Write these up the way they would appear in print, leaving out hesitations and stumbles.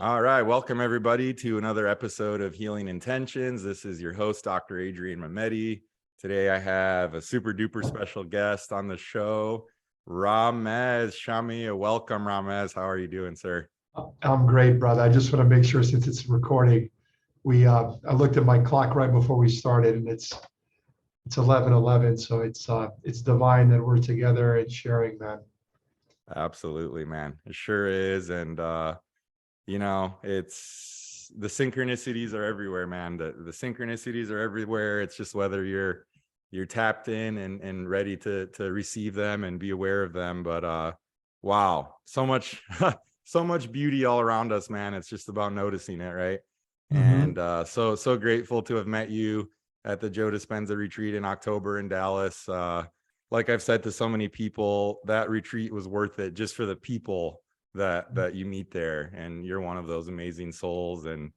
All right, welcome everybody to another episode of Healing Intentions. This is your host, Dr. Adrian Mehmeti. Today I have a super duper special guest on the show, Ramez Shamieh. Welcome, Ramez. How are you doing, sir? I'm great, brother. I just want to make sure, since it's recording, I looked at my clock right before we started, and it's 11:11. So it's divine that we're together and sharing, man. Absolutely, man. It sure is. And it's the synchronicities are everywhere, man. The synchronicities are everywhere. It's just whether you're tapped in and ready to receive them and be aware of them. But wow, so much so much beauty all around us, man. It's just about noticing it, right? Mm-hmm. And so grateful to have met you at the Joe Dispenza retreat in October in Dallas. Like I've said to so many people, that retreat was worth it just for the people that you meet there, and you're one of those amazing souls, and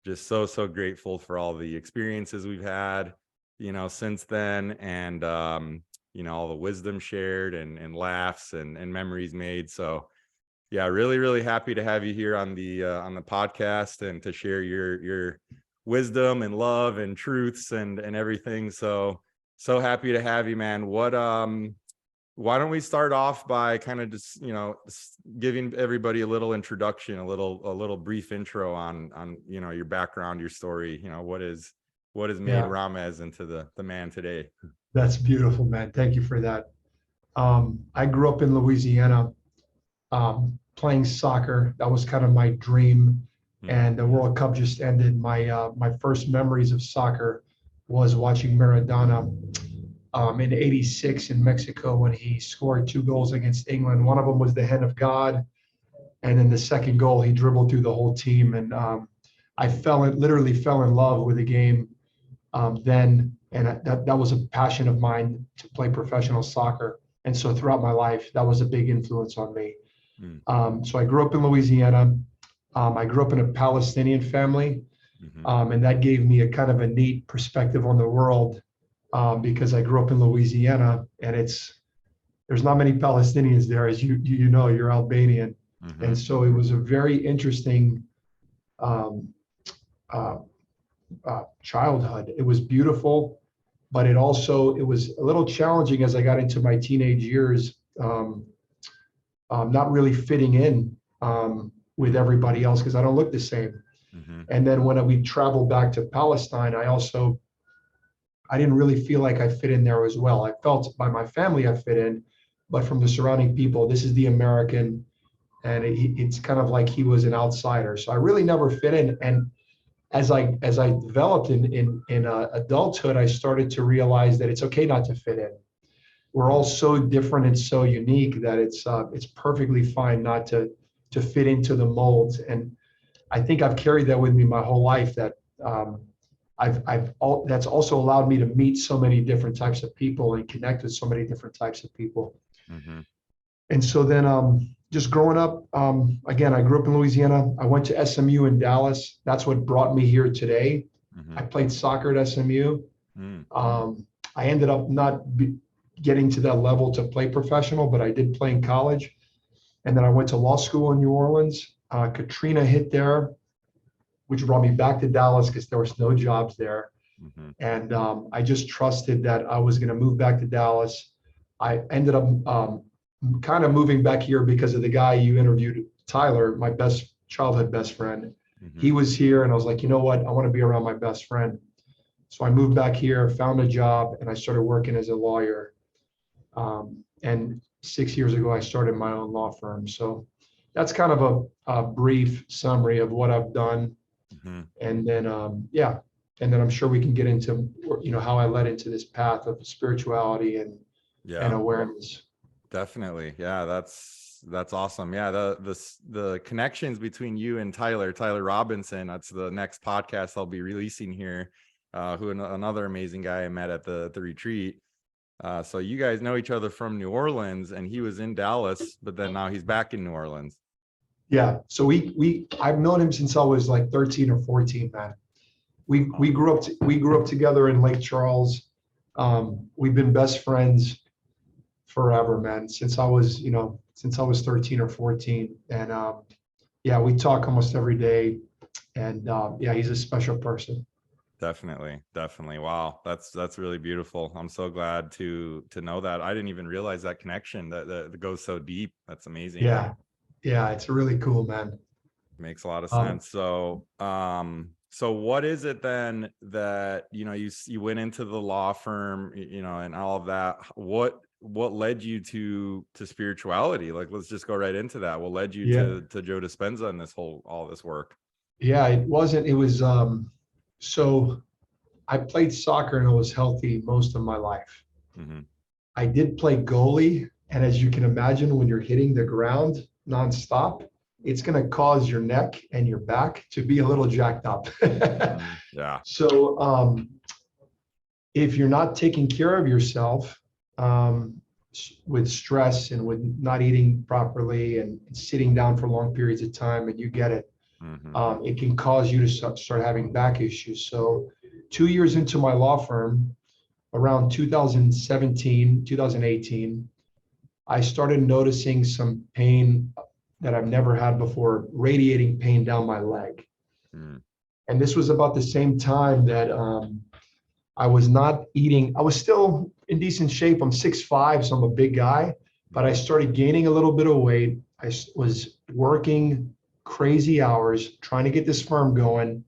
just so grateful for all the experiences we've had since then, and all the wisdom shared and laughs and memories made. So yeah, really happy to have you here on the podcast and to share your wisdom and love and truths and everything. So happy to have you, man. Why don't we start off by kind of just giving everybody a little introduction, a little brief intro on your background, your story. What has made Yeah, Ramez into the man today. that's beautiful, man. Thank you for that. I grew up in Louisiana, playing soccer. That was kind of my dream. And the World Cup just ended. My first memories of soccer was watching Maradona in '86 in Mexico when he scored 2 goals against England. One of them was the hand of God, and then the second goal he dribbled through the whole team. And I literally fell in love with the game then, and that was a passion of mine to play professional soccer. And so throughout my life, that was a big influence on me. So I grew up in Louisiana. I grew up in a Palestinian family, and that gave me a kind of a neat perspective on the world, because I grew up in Louisiana, and there's not many Palestinians there, as you know, you're Albanian. And so it was a very interesting um, uh, childhood. It was beautiful, but it was a little challenging as I got into my teenage years, not really fitting in with everybody else because I don't look the same. And then when we traveled back to Palestine, I didn't really feel like I fit in there as well. I felt by my family I fit in, but from the surrounding people, this is the American, and it's kind of like he was an outsider. So I really never fit in. And as I developed in adulthood, I started to realize that it's okay not to fit in. We're all so different and so unique that it's perfectly fine not to fit into the molds. And I think I've carried that with me my whole life. That that's also allowed me to meet so many different types of people and connect with so many different types of people. And so then, just growing up, again, I grew up in Louisiana. I went to SMU in Dallas. That's what brought me here today. I played soccer at SMU. I ended up not getting to that level to play professional, but I did play in college. And then I went to law school in New Orleans. Katrina hit there, which brought me back to Dallas because there was no jobs there. And I just trusted that I was going to move back to Dallas. I ended up kind of moving back here because of the guy you interviewed, Tyler, my childhood best friend. He was here, and I was like, you know what? I want to be around my best friend. So I moved back here, found a job, and I started working as a lawyer. And 6 years ago, I started my own law firm. So that's kind of a brief summary of what I've done. And then, and then I'm sure we can get into, how I led into this path of spirituality and awareness. Definitely. Yeah, that's awesome. Yeah, the connections between you and Tyler Robinson, that's the next podcast I'll be releasing here. Another amazing guy I met at the retreat. So you guys know each other from New Orleans, and he was in Dallas, but then now he's back in New Orleans. Yeah. So I've known him since I was like 13 or 14, man. We grew up together in Lake Charles. We've been best friends forever, man, since I was 13 or 14. And Yeah, we talk almost every day, and yeah, he's a special person. Definitely. Definitely. Wow. That's really beautiful. I'm so glad to know that. I didn't even realize that connection that goes so deep. That's amazing. Yeah, yeah, it's really cool, man. Makes a lot of Um, sense. So, so what is it then that, you went into the law firm, and all of that? What led you to spirituality? Like, let's just go right into that. What led you yeah, to Joe Dispenza and all this work? yeah, it wasn't, it was, so I played soccer and I was healthy most of my life. Hmm. I did play goalie, and as you can imagine, when you're hitting the ground nonstop, it's going to cause your neck and your back to be a little jacked up. Yeah. So, if you're not taking care of yourself, with stress and with not eating properly and sitting down for long periods of time, and you get it, Hmm. it can cause you to start having back issues. So, 2 years into my law firm, around 2017, 2018, I started noticing some pain that I've never had before, radiating pain down my leg. Mm. And this was about the same time that I was not eating. I was still in decent shape. I'm 6'5", so I'm a big guy, but I started gaining a little bit of weight. Was working crazy hours, trying to get this firm going.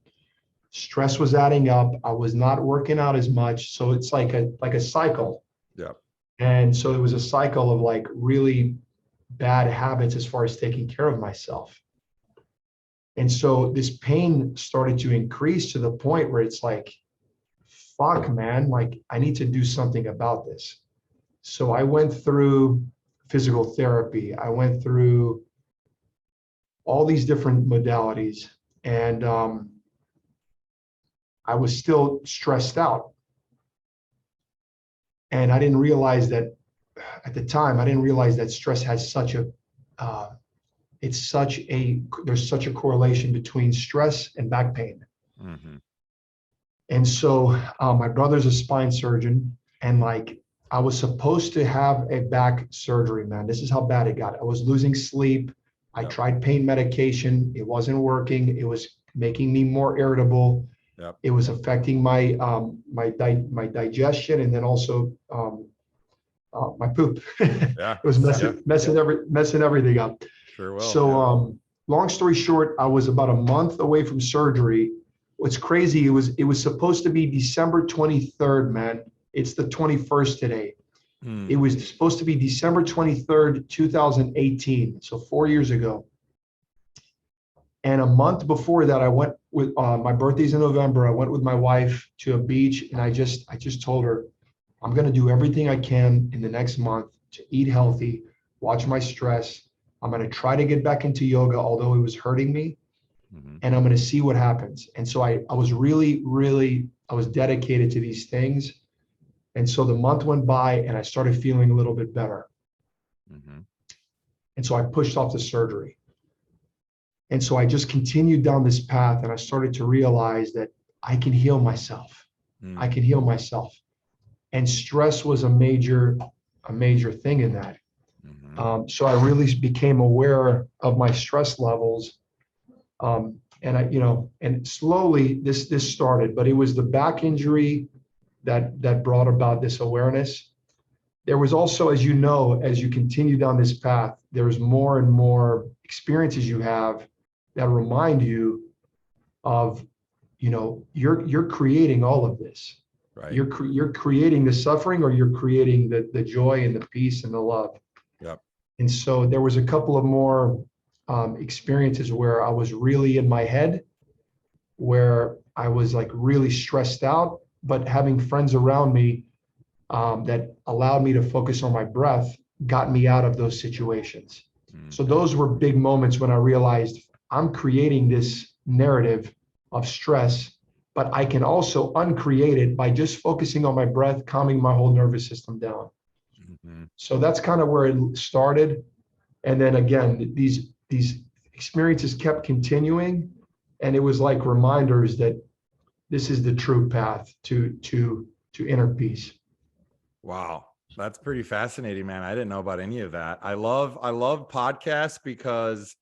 Stress was adding up. I was not working out as much. So it's like a cycle. Yeah. And so it was a cycle of like really bad habits as far as taking care of myself. And so this pain started to increase to the point where it's like, fuck, man, like I need to do something about this. So I went through physical therapy. I went through all these different modalities, and I was still stressed out. And I didn't realize that at the time, I didn't realize that stress has such a, uh, there's such a correlation between stress and back pain. Hmm. And so my brother's a spine surgeon, and like I was supposed to have a back surgery, man. This is how bad it got. I was losing sleep. I Yep. tried pain medication. It wasn't working. It was making me more irritable. Yep. It was affecting my digestion, and then also my poop. Yeah. It was Yeah. messing everything up. Sure will. So, Yeah. long story short, I was about a month away from surgery. What's crazy, it was supposed to be December 23rd, man. It's the 21st today. It Mm. was supposed to be December 23rd, 2018. So 4 years ago. And a month before that, I went with my birthday's in November. I went with my wife to a beach, and I just told her, I'm going to do everything I can in the next month to eat healthy, watch my stress. I'm going to try to get back into yoga, although it was hurting me, Hmm. and I'm going to see what happens. And so I was really, I was dedicated to these things. And so the month went by and I started feeling a little bit better. Hmm. And so I pushed off the surgery. And so I just continued down this path, and I started to realize that I can heal myself. I Mm. can heal myself. And stress was a major thing in that. Hmm. So I really became aware of my stress levels. And and slowly this started, but it was the back injury that brought about this awareness. There was also, as you know, as you continue down this path, there's more and more experiences you have that remind you of, you're creating all of this. Right. You're creating the suffering, or you're creating the joy and the peace and the love. Yep. And so there was a couple of more experiences where I was really in my head, where I was like really stressed out, but having friends around me that allowed me to focus on my breath got me out of those situations. So Hmm. those were big moments when I realized I'm creating this narrative of stress, but I can also uncreate it by just focusing on my breath, calming my whole nervous system down. Hmm. So that's kind of where it started. And then again, these experiences kept continuing, and it was like reminders that this is the true path to inner peace. Wow. That's pretty fascinating, man. I didn't know about any of that. I love podcasts because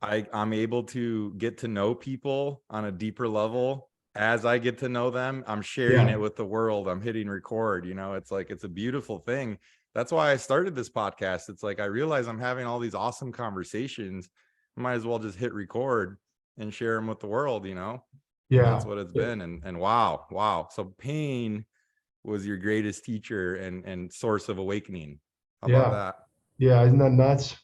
I'm able to get to know people on a deeper level. As I get to know them, I'm sharing it with the world. I'm hitting record, you know, it's like, it's a beautiful thing. That's why I started this podcast. It's like, I realize I'm having all these awesome conversations. Might as well just hit record and share them with the world, you know? And that's what it's been. And wow. So pain was your greatest teacher and source of awakening. How about that? Yeah. Isn't that nuts?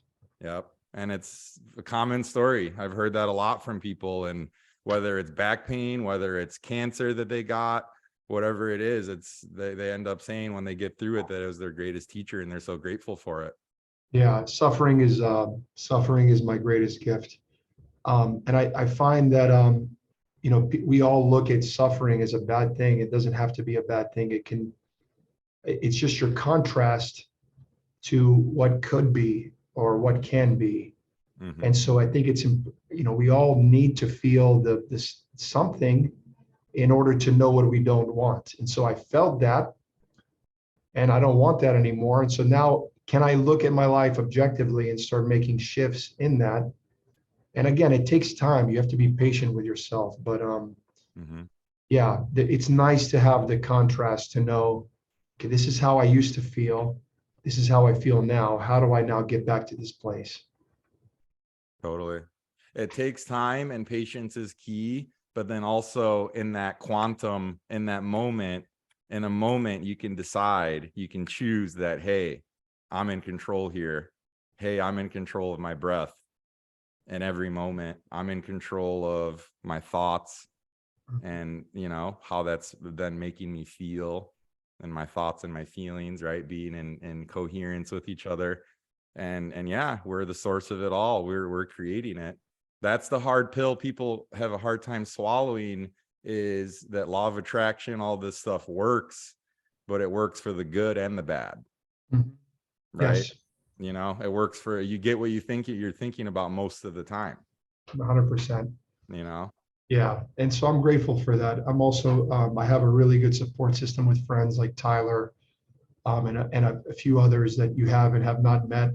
Yep. And it's a common story. I've heard that a lot from people, and whether it's back pain, whether it's cancer that they got, whatever it is, it's they end up saying when they get through it that it was their greatest teacher, and they're so grateful for it. Yeah. Suffering is my greatest gift. And I find that, you know, we all look at suffering as a bad thing. It doesn't have to be a bad thing. It's just your contrast to what could be or what can be. Mm-hmm. And so I think it's, you know, we all need to feel this something in order to know what we don't want. And so I felt that, and I don't want that anymore. And so now, can I look at my life objectively and start making shifts in that? And again, it takes time. You have to be patient with yourself. But Mm-hmm. yeah, it's nice to have the contrast to know, okay, this is how I used to feel. This is how I feel now. How do I now get back to this place? Totally. It takes time, and patience is key. But then also in that quantum, in that moment, in a moment, you can decide, you can choose that, hey, I'm in control here. Hey, I'm in control of my breath. In every moment, I'm in control of my thoughts, and you know how that's then making me feel, and my thoughts and my feelings, right, being in coherence with each other. And yeah, we're the source of it all. We're creating it. That's the hard pill people have a hard time swallowing, is that law of attraction, all this stuff works, but it works for the good and the bad. Right? Yes. You know, it works for, you get what you think you're thinking about most of the time. 100%. You know? Yeah. And so I'm grateful for that. I'm also, I have a really good support system with friends like Tyler, and a few others that you have and have not met.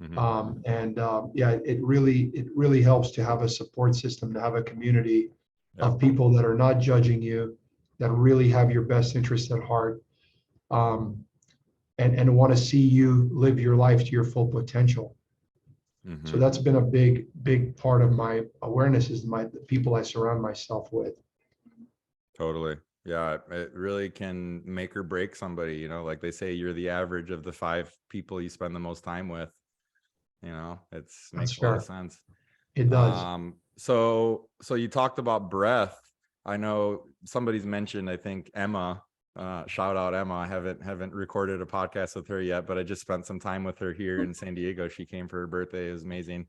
Mm-hmm. Yeah, it really helps to have a support system, to have a community of people that are not judging you, that really have your best interest at heart, and want to see you live your life to your full potential. Mm-hmm. So that's been a big part of my awareness, is the people I surround myself with. Totally. Yeah, it really can make or break somebody, you know, like they say, you're the average of the 5 people you spend the most time with. You know, makes a lot of sense. It does. So you talked about breath. I know somebody's mentioned, I think Emma, shout out Emma. I haven't recorded a podcast with her yet, but I just spent some time with her here in San Diego. She came for her birthday. It was amazing.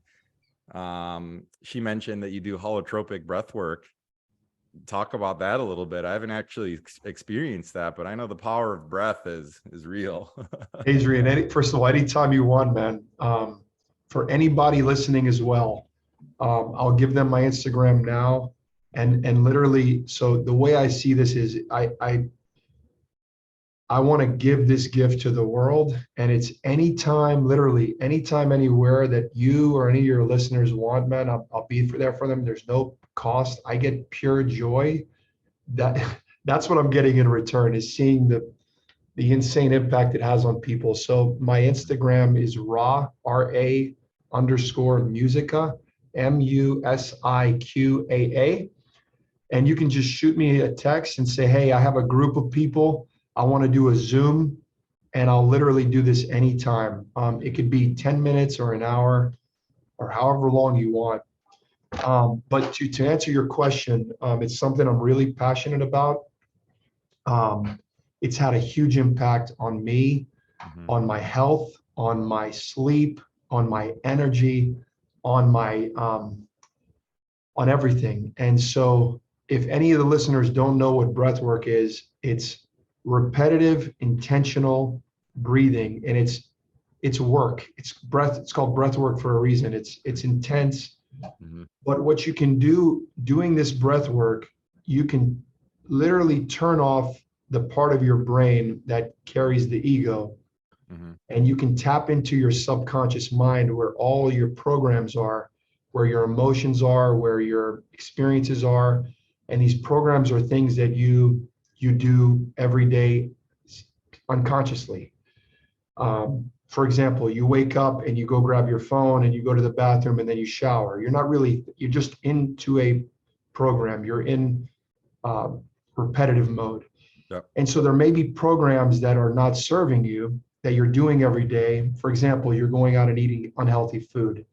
She mentioned that you do holotropic breath work. Talk about that a little bit. I haven't actually experienced that, but I know the power of breath is real. Adrian, first of all, anytime you want, man. For anybody listening as well, I'll give them my Instagram now, and literally, so the way I see this is, I want to give this gift to the world, and it's anytime, literally anytime, anywhere that you or any of your listeners want, man. I'll be there for them. There's no cost. I get pure joy. That's what I'm getting in return, is seeing the insane impact it has on people. So my Instagram is RA_musica, MUSIQAA. And you can just shoot me a text and say, hey, I have a group of people. I want to do a Zoom, and I'll literally do this anytime. It could be 10 minutes or an hour or however long you want. But to answer your question, it's something I'm really passionate about. It's had a huge impact on me, on my health, on my sleep, on my energy, on my on everything. And so if any of the listeners don't know what breath work is, it's repetitive, intentional breathing, and it's work. It's breath. It's called breath work for a reason. It's intense. But what you can do doing this breath work, you can literally turn off the part of your brain that carries the ego, and you can tap into your subconscious mind, where all your programs are, where your emotions are, where your experiences are. And these programs are things that you do every day unconsciously. For example, you wake up and you go grab your phone and you go to the bathroom and then you shower. You're just into a program. You're in repetitive mode. Yep. And so there may be programs that are not serving you that you're doing every day. For example, you're going out and eating unhealthy food.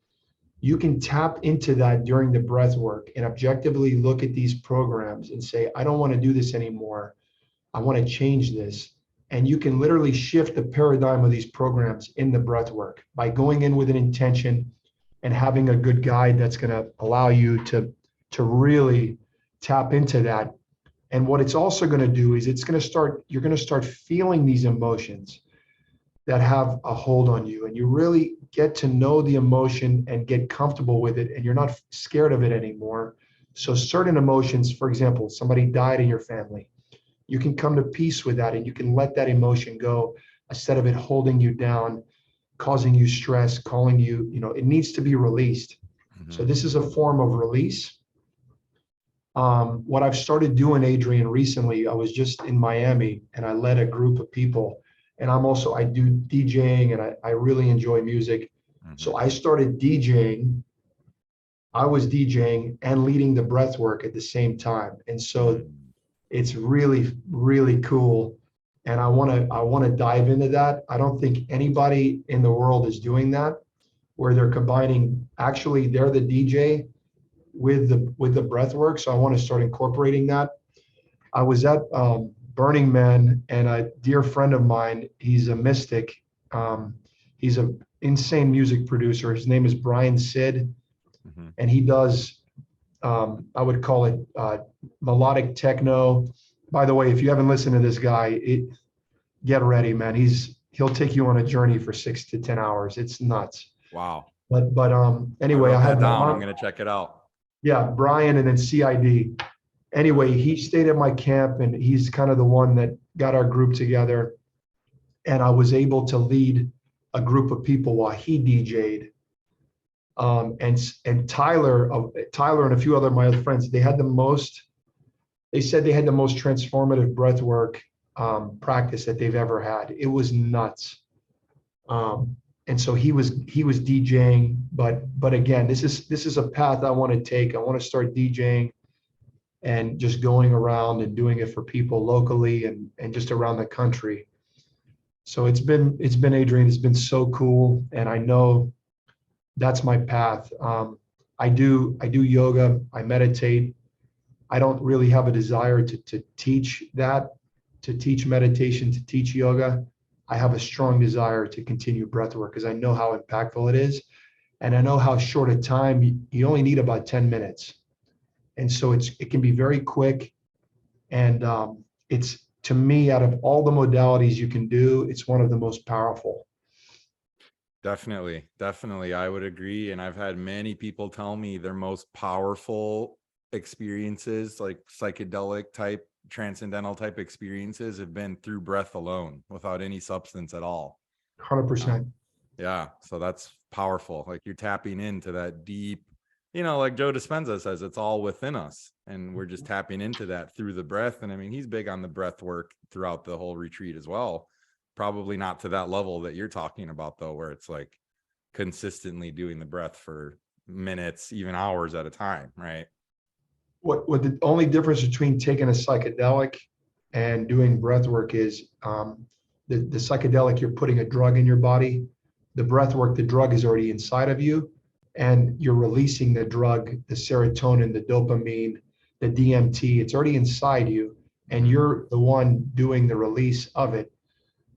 You can tap into that during the breath work and objectively look at these programs and say, I don't want to do this anymore. I want to change this. And you can literally shift the paradigm of these programs in the breath work by going in with an intention and having a good guide that's going to allow you to really tap into that. And what it's also going to do is you're going to start feeling these emotions that have a hold on you, and you really get to know the emotion and get comfortable with it, and you're not scared of it anymore. So certain emotions, for example, somebody died in your family, you can come to peace with that and you can let that emotion go instead of it holding you down, causing you stress, calling you, it needs to be released. So this is a form of release. What I've started doing, Adrian, recently, I was just in Miami and I led a group of people, and I do DJing, and I really enjoy music. So I started DJing. I was DJing and leading the breath work at the same time. And so it's really, really cool. And I want to dive into that. I don't think anybody in the world is doing that, where they're combining, actually they're the DJ with the breath work. So I want to start incorporating that. I was at Burning Man, and a dear friend of mine, he's a mystic. He's an insane music producer. His name is Brian Sid, and he does, I would call it melodic techno. By the way, if you haven't listened to this guy, get ready, man. He'll take you on a journey for 6 to 10 hours. It's nuts. Wow. But anyway, I had down. I'm gonna check it out. Yeah, Brian, and then CID. Anyway, he stayed at my camp, and he's kind of the one that got our group together. And I was able to lead a group of people while he DJ'd. And Tyler and a few other of my other friends, they said they had the most transformative breath work practice that they've ever had. It was nuts. And so he was DJing, but again, this is a path I want to take. I want to start DJing and just going around and doing it for people locally and just around the country. So it's been Adrian, it's been so cool, and I know that's my path. I do yoga, I meditate. I don't really have a desire to teach meditation, to teach yoga. I have a strong desire to continue breath work because I know how impactful it is. And I know how short a time, you only need about 10 minutes. And so it can be very quick. And it's, to me, out of all the modalities you can do, it's one of the most powerful. Definitely. I would agree. And I've had many people tell me their most powerful experiences, like psychedelic type, transcendental type experiences, have been through breath alone, without any substance at all. 100%. Yeah. So that's powerful. Like, you're tapping into that deep, like Joe Dispenza says, it's all within us. And we're just tapping into that through the breath. And I mean, he's big on the breath work throughout the whole retreat as well. Probably not to that level that you're talking about, though, where it's like consistently doing the breath for minutes, even hours at a time, right? What the only difference between taking a psychedelic and doing breath work is the psychedelic, you're putting a drug in your body. The breath work, the drug is already inside of you, and you're releasing the drug, the serotonin, the dopamine, the DMT. It's already inside you, and you're the one doing the release of it.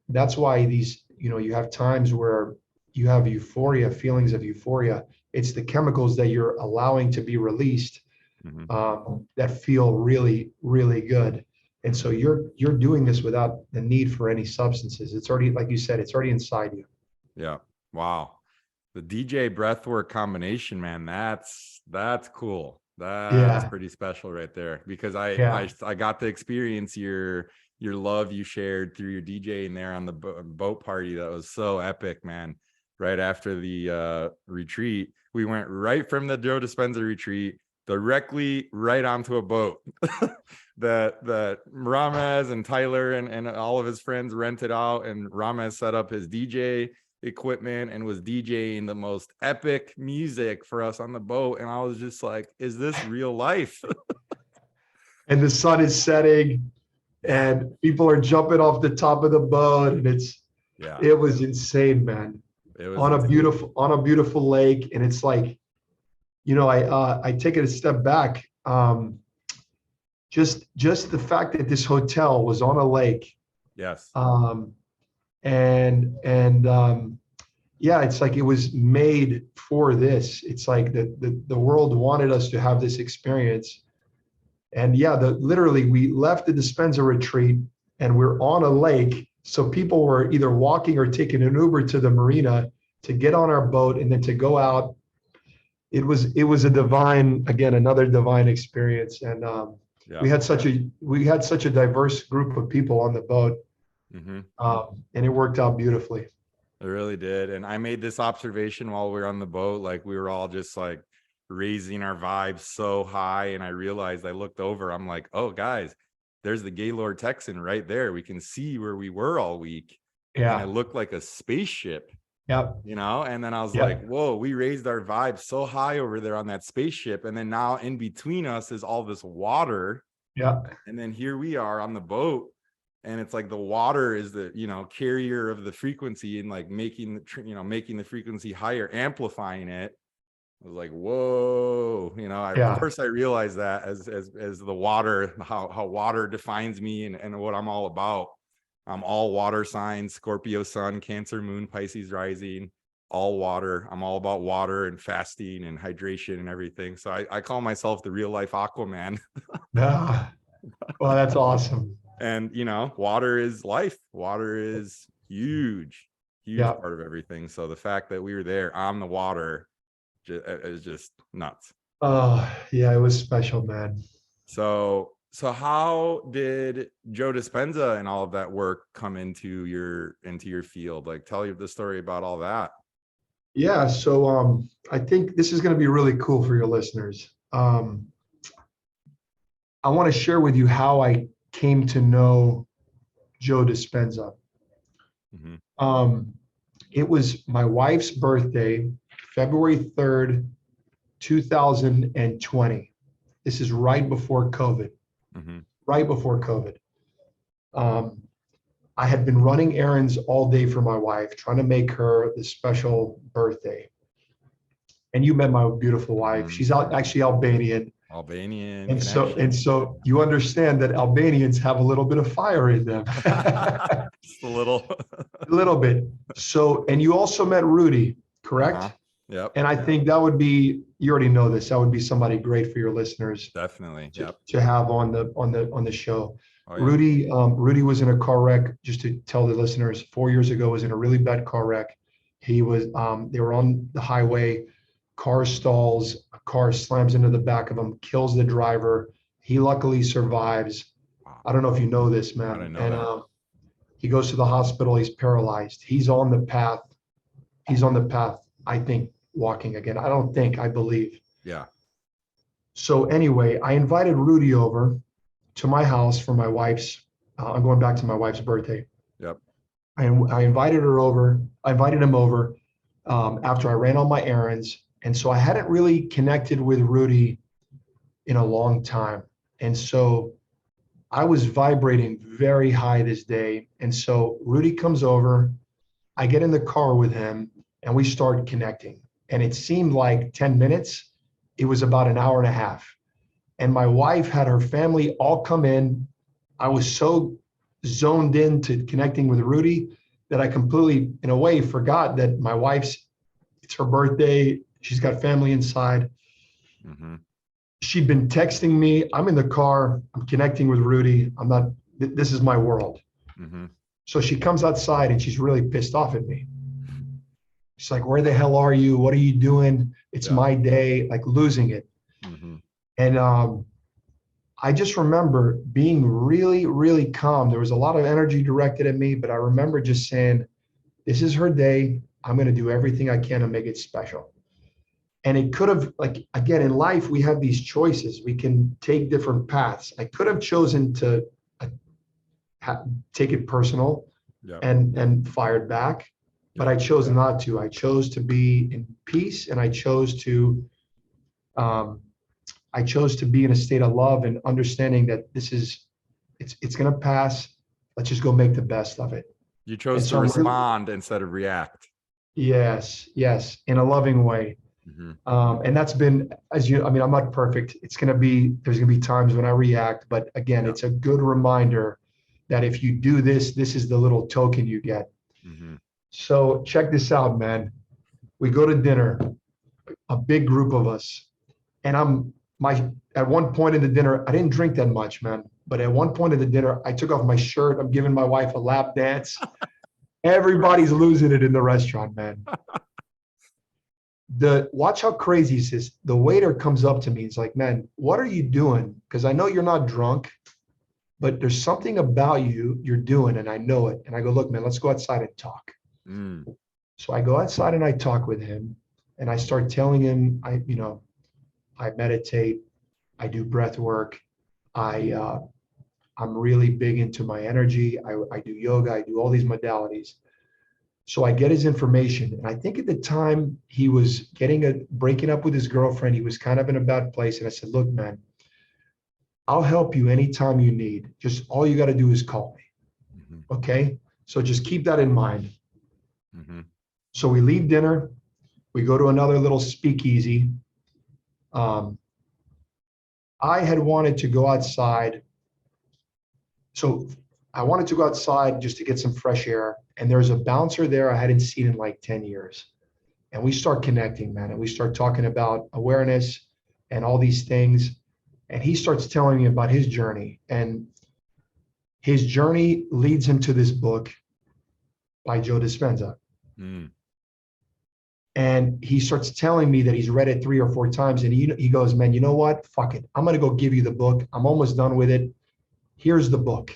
That's why these, you have times where you have euphoria, feelings of euphoria. It's the chemicals that you're allowing to be released that feel really, really good. And so you're doing this without the need for any substances. It's already, like you said, it's already inside you. Yeah. Wow. The DJ breathwork combination, man, that's cool. That's pretty special right there, because I got to experience your love you shared through your DJing there on the boat party. That was so epic, man. Right after the retreat, We went right from the Joe Dispenza retreat directly right onto a boat that Ramez and Tyler and all of his friends rented out, and Ramez set up his DJ equipment and was DJing the most epic music for us on the boat. And I was just like, is this real life? And the sun is setting and people are jumping off the top of the boat, and it was insane, man. It was on a beautiful lake. And it's like, I take it a step back. Just the fact that this hotel was on a lake. Yes. Yeah, it's like it was made for this. It's like the world wanted us to have this experience. And yeah, literally we left the Dispenza retreat and we're on a lake. So people were either walking or taking an Uber to the marina to get on our boat and then to go out. It was a divine, again, another divine experience. And we had such a diverse group of people on the boat. And it worked out beautifully. It really did. And I made this observation while we were on the boat, like we were all just like raising our vibes so high. And I realized, I looked over, I'm like, oh guys, there's the Gaylord Texan right there. We can see where we were all week. Yeah. And it looked like a spaceship. Yep. And then I was like, whoa, we raised our vibe so high over there on that spaceship. And then now in between us is all this water. Yeah. And then here we are on the boat. And it's like the water is the, carrier of the frequency and like making the frequency higher, amplifying it. I was like, whoa, of course I realized that as the water, how water defines me and what I'm all about. I'm all water signs, Scorpio sun, Cancer moon, Pisces rising, all water. I'm all about water and fasting and hydration and everything. So I call myself the real life Aquaman. Well, that's awesome. And, water is life. Water is huge part of everything. So the fact that we were there on the water is just nuts. Oh, yeah, it was special, man. So how did Joe Dispenza and all of that work come into your field? Like, tell you the story about all that. Yeah. So I think this is going to be really cool for your listeners. I want to share with you how I came to know Joe Dispenza. It was my wife's birthday, February 3rd, 2020. This is right before COVID. Right before COVID. I had been running errands all day for my wife, trying to make her this special birthday. And you met my beautiful wife. She's actually Albanian. And so you understand that Albanians have a little bit of fire in them. Just a little. A little bit. So, and you also met Rudy, correct? Yep. And I think that would be, you already know this, that would be somebody great for your listeners. Definitely. To have on the show. Oh, yeah. Rudy was in a car wreck, just to tell the listeners, 4 years ago, was in a really bad car wreck. He was, they were on the highway, car stalls, a car slams into the back of him, kills the driver. He luckily survives. I don't know if you know this, man. I didn't know that. He goes to the hospital, he's paralyzed. He's on the path, I think, walking again. I believe. Yeah. So anyway, I invited Rudy over to my house for my wife's, I'm going back to my wife's birthday. Yep. I invited him over after I ran all my errands. And so I hadn't really connected with Rudy in a long time. And so I was vibrating very high this day. And so Rudy comes over, I get in the car with him and we start connecting. And it seemed like 10 minutes. It was about an hour and a half. And my wife had her family all come in. I was so zoned into connecting with Rudy that I completely, in a way, forgot that my it's her birthday. She's got family inside. She'd been texting me. I'm in the car. I'm connecting with Rudy. This is my world. So she comes outside and she's really pissed off at me. She's like, where the hell are you? What are you doing? It's my day, like losing it. And I just remember being really, really calm. There was a lot of energy directed at me, but I remember just saying, this is her day. I'm going to do everything I can to make it special. And it could have, like, again, in life, we have these choices. We can take different paths. I could have chosen to uh, take it personal Yeah. and fired back, but I chose not to. I chose to be in peace, and um, I chose to be in a state of love and understanding that it's going to pass. Let's just go make the best of it. You chose And to so I'm really, respond instead of react. yes, in a loving way. And that's been, I mean, I'm not perfect. There's going to be times when I react, but again, it's a good reminder that if you do this, this is the little token you get. So check this out, man. We go to dinner, a big group of us, and at one point in the dinner, I didn't drink that much, man. But at one point in the dinner, I took off my shirt. I'm giving my wife a lap dance. Everybody's losing it in the restaurant, man. Watch how crazy this is. The waiter comes up to me. He's like, man, what are you doing? Because I know you're not drunk, but there's something about you're doing, and I know it. And I go, look, man, let's go outside and talk. So I go outside and I talk with him, and I start telling him, I meditate, I do breath work, I'm really big into my energy. I do yoga, I do all these modalities. So I get his information. And I think at the time he was breaking up with his girlfriend. He was kind of in a bad place. And I said, look, man, I'll help you anytime you need. Just all you got to do is call me. Okay. So just keep that in mind. So we leave dinner. We go to another little speakeasy. I had wanted to go outside. So I wanted to go outside just to get some fresh air. And there's a bouncer there I hadn't seen in like 10 years. And we start connecting, man. And we start talking about awareness and all these things. And he starts telling me about his journey. And his journey leads him to this book by Joe Dispenza. And he starts telling me that he's read it 3 or 4 times. And he goes, man, you know what? Fuck it. I'm going to go give you the book. I'm almost done with it. Here's the book.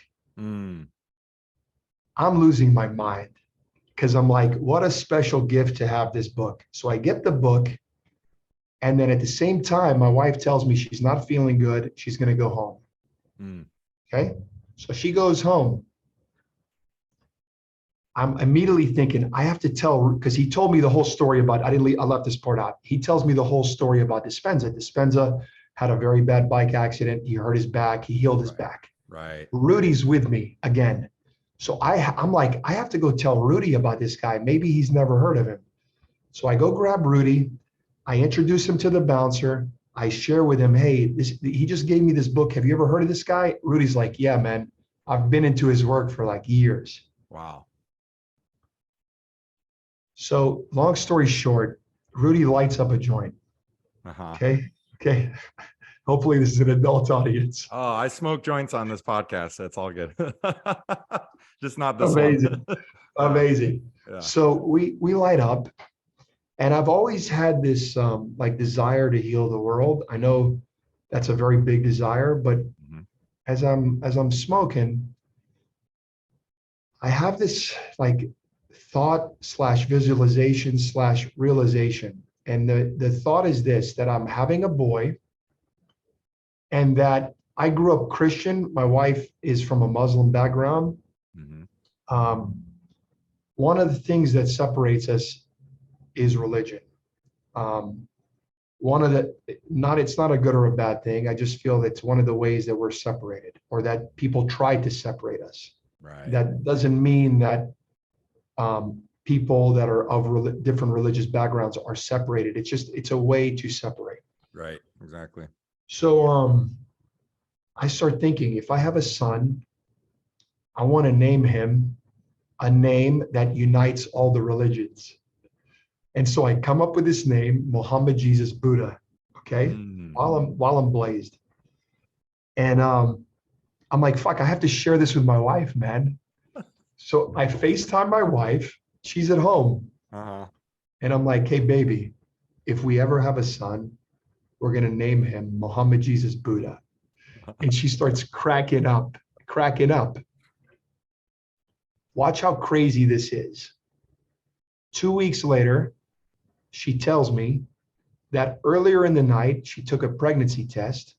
I'm losing my mind because I'm like, what a special gift to have this book. So I get the book. And then at the same time, my wife tells me she's not feeling good. She's going to go home. Okay. So she goes home. I'm immediately thinking, I have to tell, because he told me the whole story about, I left this part out. He tells me the whole story about Dispenza. Dispenza had a very bad bike accident. He hurt his back. He healed his back. Right. Rudy's with me again. So I'm like, I have to go tell Rudy about this guy. Maybe he's never heard of him. So I go grab Rudy. I introduce him to the bouncer. I share with him, hey, he just gave me this book. Have you ever heard of this guy? Rudy's like, yeah, man. I've been into his work for like years. Wow. So long story short, Rudy lights up a joint. Okay. Hopefully this is an adult audience. Oh, I smoke joints on this podcast. That's all good. Just not this Amazing. one. Amazing. Yeah. So we light up, and I've always had this like desire to heal the world. I know that's a very big desire, but as I'm smoking, I have this like thought / visualization / realization. And the thought is this, that I'm having a boy, and that I grew up Christian. My wife is from a Muslim background. One of the things that separates us is religion. It's not a good or a bad thing. I just feel that it's one of the ways that we're separated, or that people try to separate us. Right. That doesn't mean that people that are of different religious backgrounds are separated. It's a way to separate. Right. Exactly. So I start thinking, if I have a son, I want to name him a name that unites all the religions. And so I come up with this name, Muhammad Jesus Buddha. Okay. While I'm blazed. And I'm like, fuck, I have to share this with my wife, man. So I FaceTime my wife. She's at home. And I'm like, hey, baby, if we ever have a son, we're going to name him Muhammad Jesus Buddha. And she starts cracking up. Watch how crazy this is. 2 weeks later, she tells me that earlier in the night, she took a pregnancy test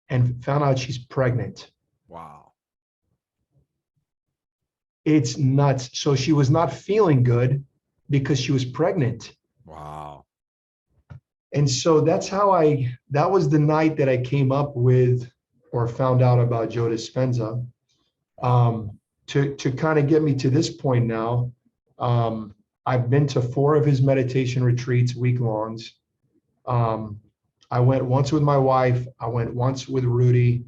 and found out she's pregnant. Wow. It's nuts. So she was not feeling good because she was pregnant. Wow. And so that was the night that I came up with or found out about Joe Dispenza. To kind of get me to this point now, I've been to 4 of his meditation retreats, week-longs. I went once with my wife. I went once with Rudy.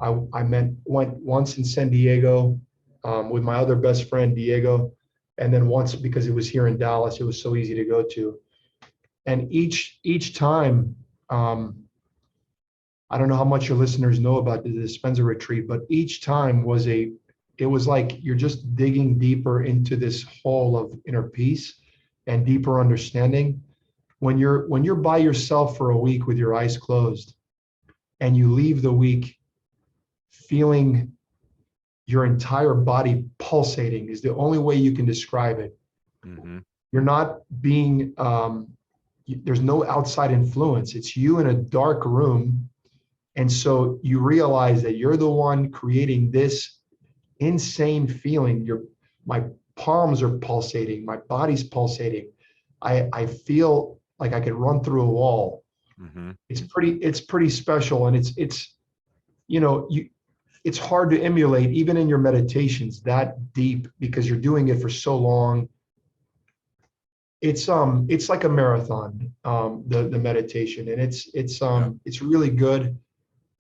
Went once in San Diego with my other best friend, Diego. And then once, because it was here in Dallas, it was so easy to go to. And each time, I don't know how much your listeners know about the Dispenza retreat, but each time it was like you're just digging deeper into this hole of inner peace and deeper understanding. When you're by yourself for a week with your eyes closed and you leave the week feeling your entire body pulsating is the only way you can describe it. Mm-hmm. You're not being, there's no outside influence. It's you in a dark room. And so you realize that you're the one creating this insane feeling. My palms are pulsating, my body's pulsating. I feel like I could run through a wall. Mm-hmm. It's pretty special. And it's, it's hard to emulate even in your meditations that deep because you're doing it for so long. It's like a marathon, the meditation, and it's really good.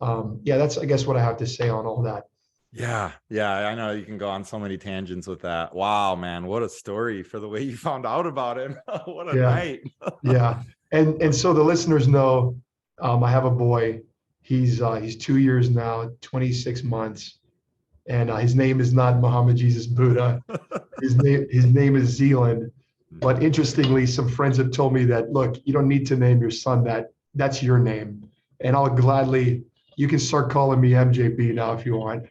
That's, I guess, what I have to say on all that. Yeah. I know you can go on so many tangents with that. Wow, man, what a story for the way you found out about him. What a night. Yeah. And so the listeners know, I have a boy. He's 2 years now, 26 months, and his name is not Muhammad Jesus Buddha. His name is Zealand. But interestingly, some friends have told me that, look, you don't need to name your son that. That's your name, and I'll gladly. You can start calling me MJB now if you want.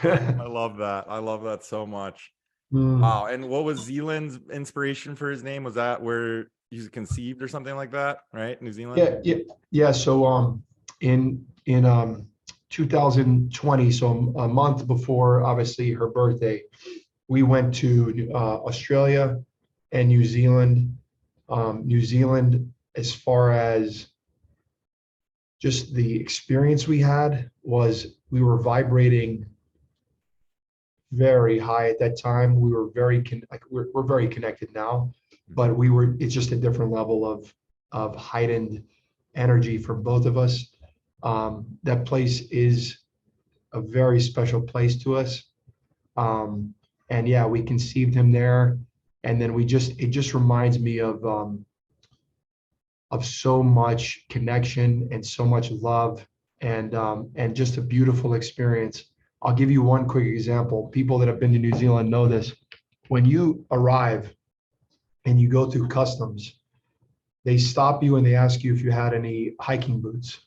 I love that. I love that so much. Wow. And what was Zealand's inspiration for his name? Was that where he was conceived or something like that, right? New Zealand? Yeah. So in 2020, so a month before obviously her birthday, we went to Australia and New Zealand. New Zealand, as far as just the experience we had, was we were vibrating very high at that time. We were we're very connected now, but it's just a different level of heightened energy for both of us. That place is a very special place to us. And yeah, we conceived him there. And then it just reminds me of so much connection and so much love and just a beautiful experience. I'll give you one quick example. People that have been to New Zealand know this. When you arrive and you go through customs, they stop you and they ask you if you had any hiking boots.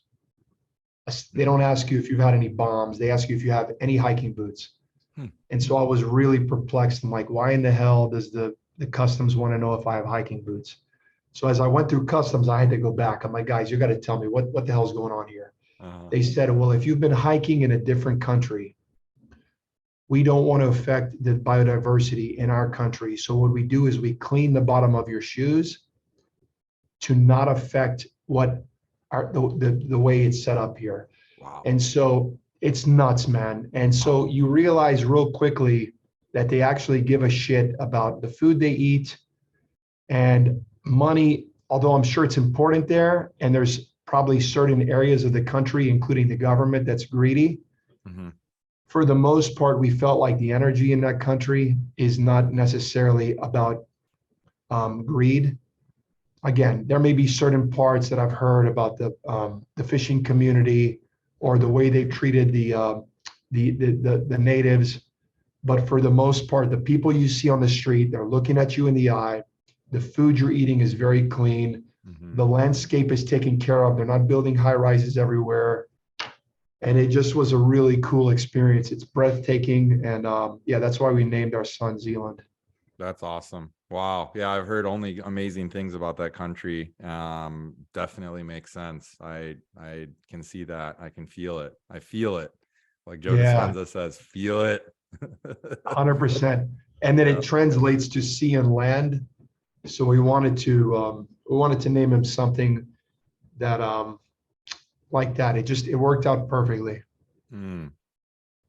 They don't ask you if you've had any bombs. They ask you if you have any hiking boots. And so I was really perplexed. I'm like, why in the hell does the customs want to know if I have hiking boots? So as I went through customs, I had to go back. I'm like, guys, you got to tell me what the hell's going on here. They said, well, if you've been hiking in a different country, we don't want to affect the biodiversity in our country. So what we do is we clean the bottom of your shoes to not affect the way it's set up here. Wow. And so it's nuts, man. And so you realize real quickly that they actually give a shit about the food they eat and money, although I'm sure it's important there. And there's probably certain areas of the country, including the government, that's greedy. Mm-hmm. For the most part, we felt like the energy in that country is not necessarily about greed. Again, there may be certain parts that I've heard about the fishing community or the way they've treated the natives, but for the most part, the people you see on the street, they're looking at you in the eye. The food you're eating is very clean. Mm-hmm. The landscape is taken care of. They're not building high rises everywhere. And it just was a really cool experience. It's breathtaking. And that's why we named our son Zealand. That's awesome. Wow. Yeah, I've heard only amazing things about that country. Definitely makes sense. I can see that. I can feel it. I feel it. Like Joe Yeah, Dispenza says, feel it. 100%. And then Yeah. it translates to sea and land. So we wanted to name him something that like that. It worked out perfectly. Mm,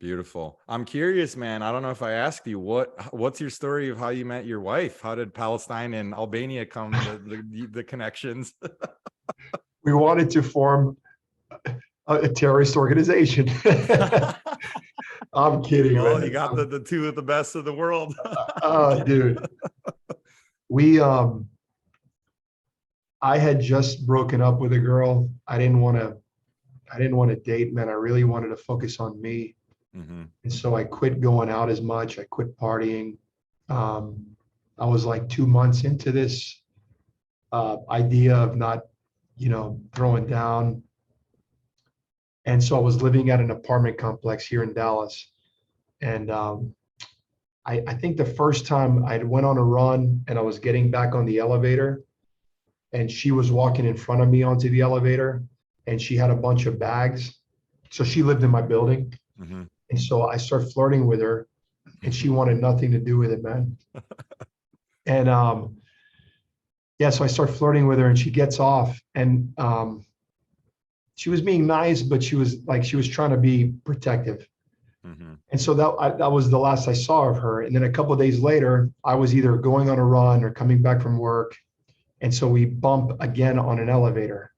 beautiful. I'm curious, man. I don't know if I asked you what's your story of how you met your wife? How did Palestine and Albania come the connections? We wanted to form a terrorist organization. I'm kidding, Well, you man. got the two of the best of the world. Dude, we I had just broken up with a girl. I didn't want to date, man. I really wanted to focus on me. Hmm. And so I quit going out as much. I quit partying. Um, I was like 2 months into this idea of not, throwing down. And so I was living at an apartment complex here in Dallas. And I think the first time I went on a run and I was getting back on the elevator, and she was walking in front of me onto the elevator, and she had a bunch of bags. So she lived in my building. Hmm. And so I started flirting with her, and she wanted nothing to do with it, man. And yeah, so I start flirting with her, and she gets off, and she was being nice, but she was trying to be protective. Hmm. And so that was the last I saw of her. And then a couple of days later, I was either going on a run or coming back from work, and so we bump again on an elevator.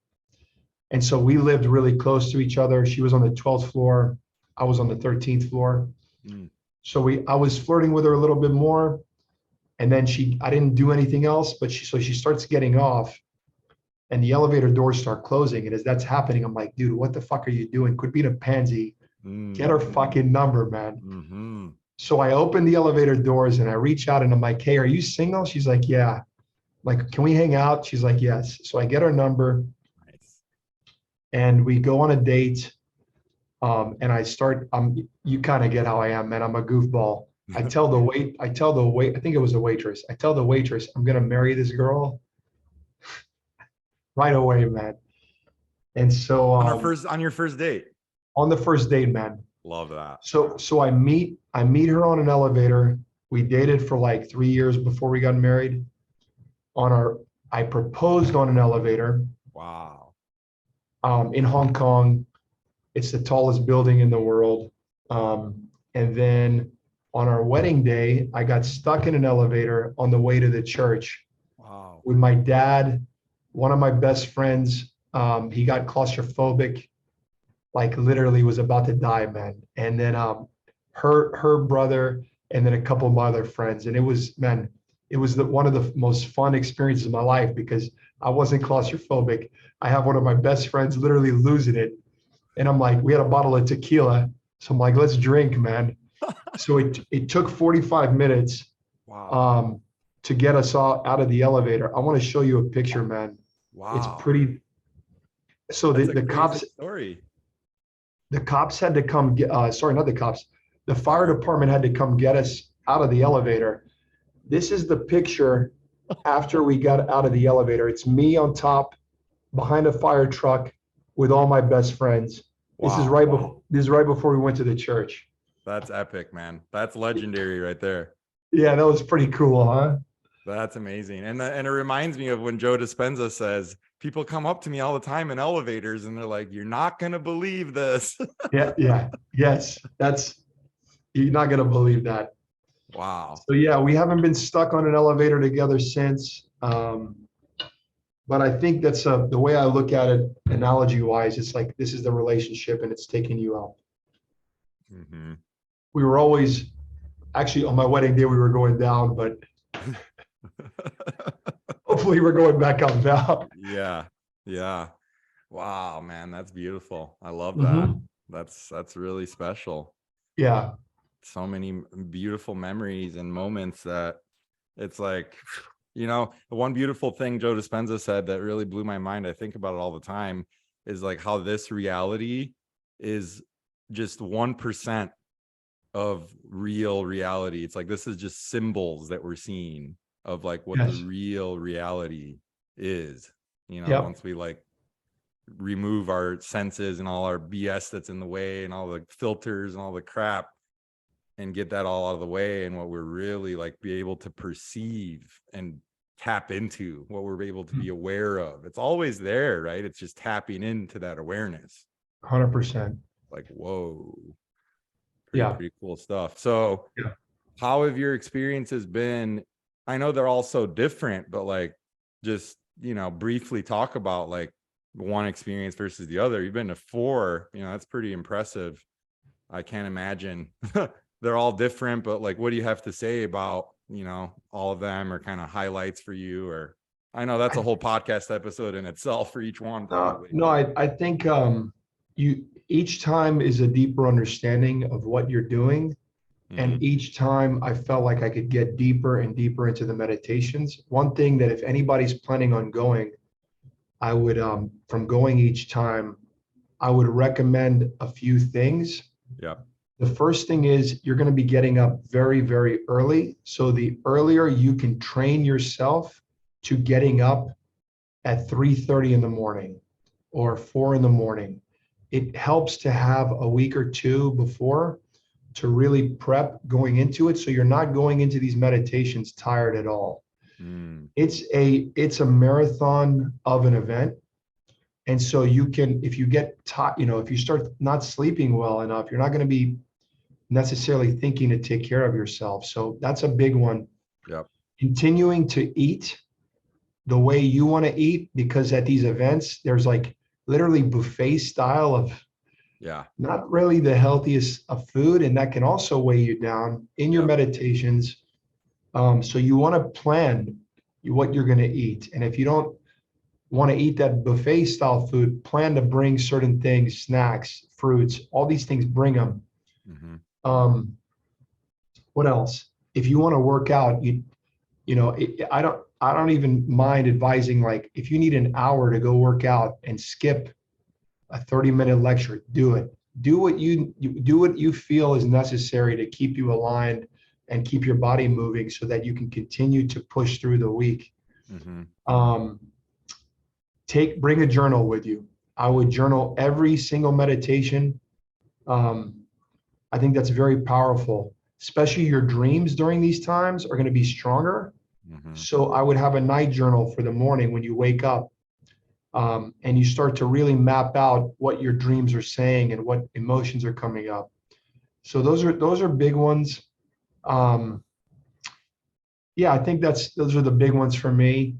And so we lived really close to each other. She was on the 12th floor. I was on the 13th floor. Mm. So I was flirting with her a little bit more. And then I didn't do anything else, but she starts getting off, and the elevator doors start closing. And as that's happening, I'm like, dude, what the fuck are you doing? Quit being a pansy. Get her Mm. fucking number, man. Hmm. So I open the elevator doors and I reach out and I'm like, hey, are you single? She's like, yeah. Like, can we hang out? She's like, yes. So I get her number Nice. and we go on a date. And you kind of get how I am, man. I'm a goofball. I think it was a waitress. I tell the waitress, I'm gonna marry this girl right away, man. And so On your first date. on the first date, man. Love that. So I meet her on an elevator. We dated for like 3 years before we got married. On our I proposed on an elevator Wow. in Hong Kong. It's the tallest building in the world. And then on our wedding day, I got stuck in an elevator on the way to the church Wow. with my dad, one of my best friends. He got claustrophobic, like literally was about to die, man. And then her brother, and then a couple of my other friends. And it was, man, it was one of the most fun experiences of my life because I wasn't claustrophobic. I have one of my best friends literally losing it. And I'm like, we had a bottle of tequila. So I'm like, let's drink, man. So it took 45 minutes Wow. um, to get us all out of the elevator. I want to show you a picture, man. It's Wow. pretty. So That's a crazy story. the cops had to come get, sorry, not the cops. The fire Sorry. department had to come get us out of the elevator. This is the picture after we got out of the elevator. It's me on top behind a fire truck with all my best friends. Wow. This is right before we went to the church. That's epic, man. That's legendary right there. Yeah, that was pretty cool, huh? That's amazing. And it reminds me of when Joe Dispenza says, people come up to me all the time in elevators and they're like, you're not going to believe this. Yeah. Yes. You're not gonna believe that. Wow. So yeah, we haven't been stuck on an elevator together since. But I think that's the way I look at it, analogy wise. It's like this is the relationship, and it's taking you out. Hmm. We were always actually on my wedding day we were going down, but hopefully we're going back up now. Yeah. Yeah. Wow, man, that's beautiful. I love that. Mhm. That's really special. Yeah. So many beautiful memories and moments that it's like, the one beautiful thing Joe Dispenza said that really blew my mind, I think about it all the time, is like how this reality is just 1% of real reality. It's like this is just symbols that we're seeing. of like what the real reality is, you know, once we like remove our senses and all our BS that's in the way and all the filters and all the crap and get that all out of the way, and what we're really like be able to perceive and tap into, what we're able to be aware of. It's always there, right? It's just tapping into that awareness. 100%. Like, whoa. Yeah. Pretty cool stuff. So how have your experiences been? I know they're all so different, but like, just, you know, briefly talk about like one experience versus the other. You've been to 4, you know, that's pretty impressive. I can't imagine. They're all different, but like, what do you have to say about, you know, all of them, or kind of highlights for you? Or I know that's a whole podcast episode in itself for each one, probably. No, I think each time is a deeper understanding of what you're doing. And each time I felt like I could get deeper and deeper into the meditations. One thing that if anybody's planning on going, I would, from going each time, I would recommend a few things. Yeah. The first thing is you're going to be getting up very, very early. So the earlier you can train yourself to getting up at 3:30 in the morning or 4 in the morning, it helps to have a week or two before to really prep going into it. So you're not going into these meditations tired at all. It's a marathon of an event. And so you can, if you get tired, you know, if you start not sleeping well enough, you're not going to be necessarily thinking to take care of yourself. So that's a big one. Yep. Continuing to eat the way you want to eat, because at these events, there's like literally buffet style of not really the healthiest of food. And that can also weigh you down in your meditations. So you want to plan what you're going to eat. And if you don't want to eat that buffet style food, plan to bring certain things, snacks, fruits, all these things, bring them. What else? If you want to work out, I don't even mind advising, like, if you need an hour to go work out and skip a 30-minute lecture, do it. Do what you feel is necessary to keep you aligned and keep your body moving so that you can continue to push through the week. Bring a journal with you. I would journal every single meditation. I think that's very powerful, especially your dreams during these times are going to be stronger. So I would have a night journal for the morning when you wake up, and you start to really map out what your dreams are saying and what emotions are coming up. So those are big ones. I think those are the big ones for me.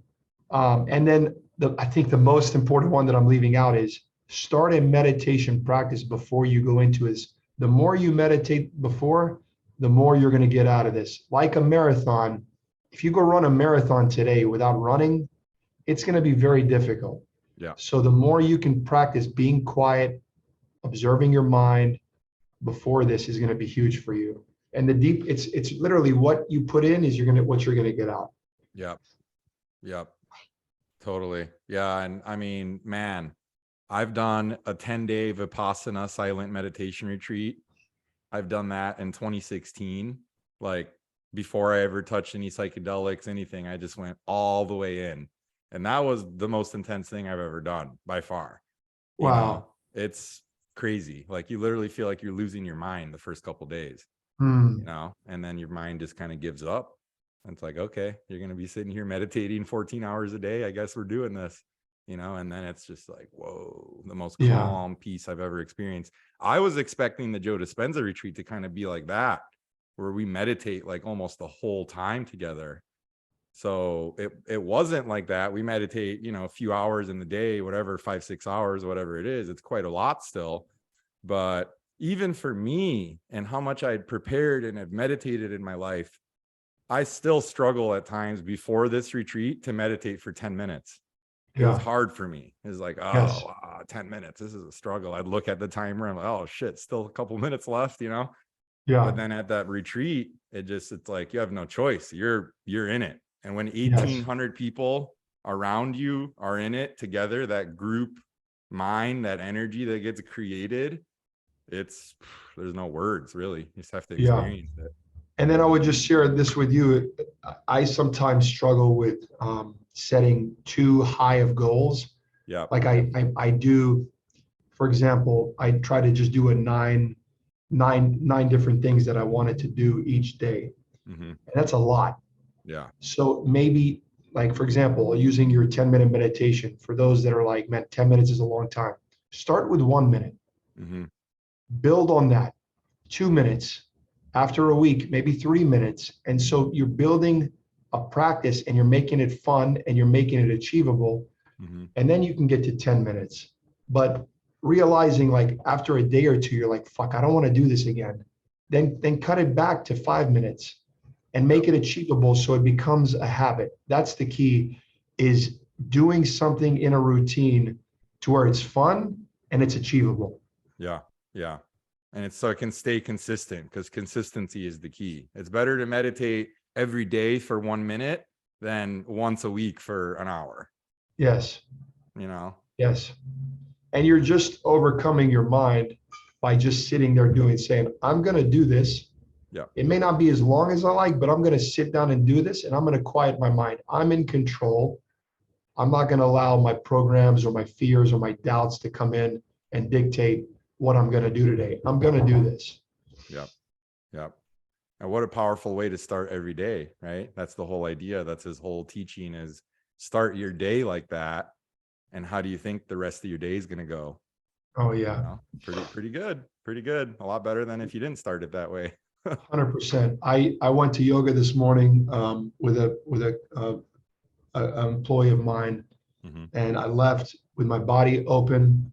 And then I think the most important one that I'm leaving out is start a meditation practice before you go into it. The more you meditate before, the more you're going to get out of this. Like a marathon, if you go run a marathon today without running, it's going to be very difficult. So the more you can practice being quiet, observing your mind before this is going to be huge for you. And it's literally what you put in is what you're going to get out. Yep. Totally. Yeah. And I mean, man, I've done a 10-day Vipassana silent meditation retreat. I've done that in 2016. Like, before I ever touched any psychedelics, anything, I just went all the way in. And that was the most intense thing I've ever done by far. Wow. You know, it's crazy. Like, you literally feel like you're losing your mind the first couple of days, you know, and then your mind just kind of gives up. And it's like, okay, you're going to be sitting here meditating 14 hours a day. I guess we're doing this, you know, and then it's just like, whoa, the most calm peace I've ever experienced. I was expecting the Joe Dispenza retreat to kind of be like that, where we meditate like almost the whole time together. So it wasn't like that. We meditate, you know, a few hours in the day, whatever, 5-6 hours, whatever it is. It's quite a lot still. But even for me and how much I'd prepared and have meditated in my life, I still struggle at times before this retreat to meditate for 10 minutes. It was hard for me. It was like, 10 minutes. This is a struggle. I'd look at the timer and like, oh shit, still a couple minutes left, you know? But then at that retreat, it's like, you have no choice. You're in it. And when 1,800 people around you are in it together, that group mind, that energy that gets created, there's no words really. You just have to experience it. And then I would just share this with you. I sometimes struggle with setting too high of goals. Yeah. Like I do, for example, I try to just do a nine different things that I wanted to do each day. Mm-hmm. And that's a lot. Yeah. So maybe, like, for example, using your 10-minute meditation, for those that are like, man, 10 minutes is a long time. Start with 1 minute, Mm-hmm. build on that, 2 minutes, after a week, maybe 3 minutes. And so you're building a practice and you're making it fun and you're making it achievable. Mm-hmm. And then you can get to 10 minutes. But realizing, like, after a day or two, you're like, fuck, I don't want to do this again. Then cut it back to 5 minutes and make it achievable so it becomes a habit. That's the key, is doing something in a routine to where it's fun and it's achievable. Yeah. Yeah. And it's so it can stay consistent, because consistency is the key. It's better to meditate every day for 1 minute than once a week for an hour, Yes. you know? Yes. And you're just overcoming your mind by just sitting there saying, I'm going to do this. Yeah. It may not be as long as I like, but I'm going to sit down and do this, and I'm going to quiet my mind. I'm in control. I'm not going to allow my programs or my fears or my doubts to come in and dictate what I'm going to do today. I'm going to do this. Yep. Yep. And what a powerful way to start every day, right? That's the whole idea. That's his whole teaching, is start your day like that. And how do you think the rest of your day is going to go? Oh yeah. You know, pretty good. Pretty good. A lot better than if you didn't start it that way. 100%. I went to yoga this morning with a employee of mine, Mm-hmm. and I left with my body open,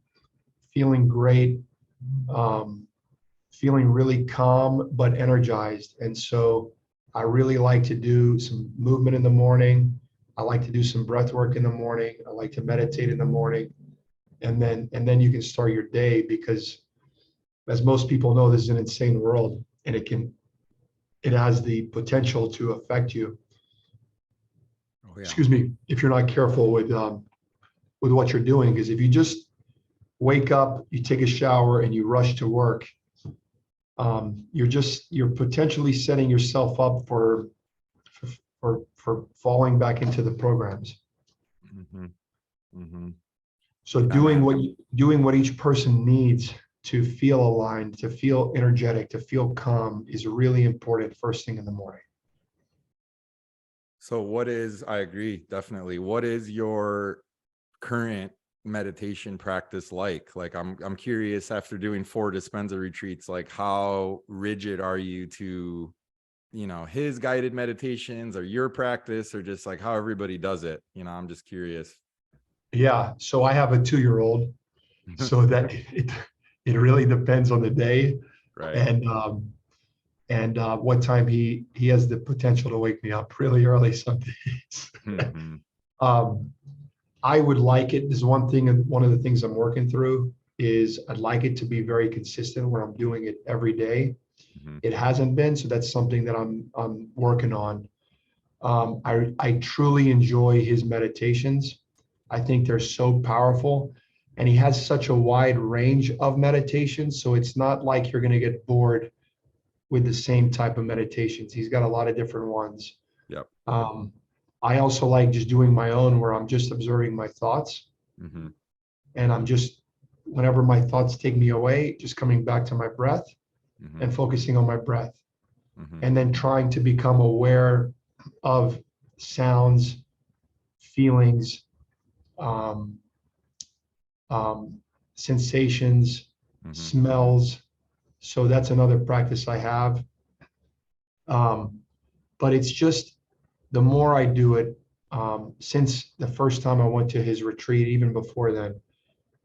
feeling great, feeling really calm but energized. And so I really like to do some movement in the morning. I like to do some breath work in the morning. I like to meditate in the morning, and then you can start your day, because, as most people know, this is an insane world, and it has the potential to affect you. Oh, yeah. Excuse me, if you're not careful with what you're doing. Because if you just wake up, you take a shower, and you rush to work, you're potentially setting yourself up for falling back into the programs. Mm-hmm. Mm-hmm. So Yeah, man. doing what each person needs to feel aligned, to feel energetic, to feel calm is really important first thing in the morning. So I agree, definitely. What is your current meditation practice like? Like, I'm curious, after doing 4 Dispenza retreats, like, how rigid are you to, his guided meditations or your practice, or just like how everybody does it? I'm just curious. Yeah. So I have a 2-year-old, so that it really depends on the day, Right. and what time he has the potential to wake me up really early some days. Mm-hmm. I would like it. This is one of the things I'm working through, is I'd like it to be very consistent where I'm doing it every day. Mm-hmm. It hasn't been, so that's something that I'm working on. I truly enjoy his meditations. I think they're so powerful, and he has such a wide range of meditations. So it's not like you're going to get bored with the same type of meditations. He's got a lot of different ones. Yep. I also like just doing my own, where I'm just observing my thoughts, Mm-hmm. and I'm just, whenever my thoughts take me away, just coming back to my breath Mm-hmm. and focusing on my breath, Mm-hmm. and then trying to become aware of sounds, feelings, um, sensations, Mm-hmm. smells. So that's another practice I have. But it's just, the more I do it, since the first time I went to his retreat, even before then,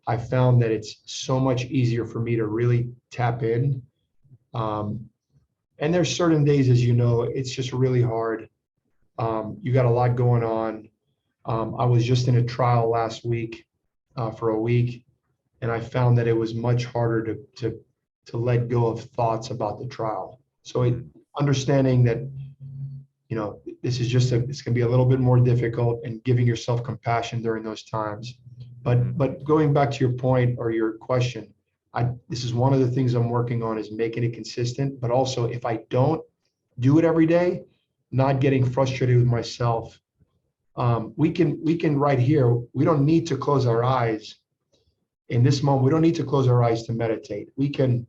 I found that it's so much easier for me to really tap in. And there's certain days, as you know, it's just really hard. You got a lot going on. I was just in a trial last week for a week, and I found that it was much harder to let go of thoughts about the trial. So understanding that, this is it's going to be a little bit more difficult, and giving yourself compassion during those times. But going back to your point or your question, this is one of the things I'm working on, is making it consistent. But also, if I don't, do it every day, not getting frustrated with myself. We can right here, we don't need to close our eyes in this moment. We don't need to close our eyes to meditate. We can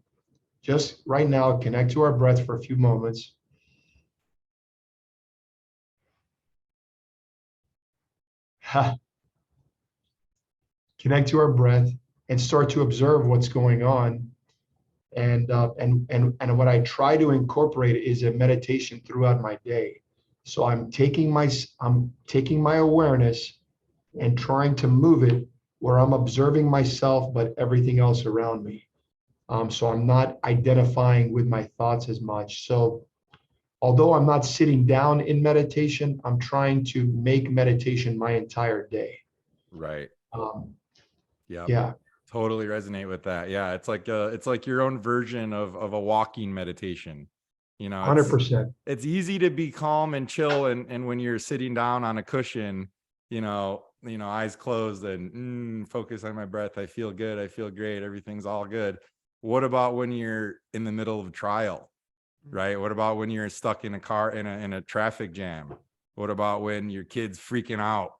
just right now connect to our breath for a few moments. Connect to our breath and start to observe what's going on. And what I try to incorporate is a meditation throughout my day. So I'm taking my awareness and trying to move it where I'm observing myself, but everything else around me. So I'm not identifying with my thoughts as much. So although I'm not sitting down in meditation, I'm trying to make meditation my entire day. Right. Yeah. Yeah. Totally resonate with that. Yeah. It's like your own version of a walking meditation. You know, 100%. it's easy to be calm and chill. And when you're sitting down on a cushion, eyes closed and focus on my breath. I feel good. I feel great. Everything's all good. What about when you're in the middle of a trial, right? What about when you're stuck in a car in a traffic jam? What about when your kid's freaking out?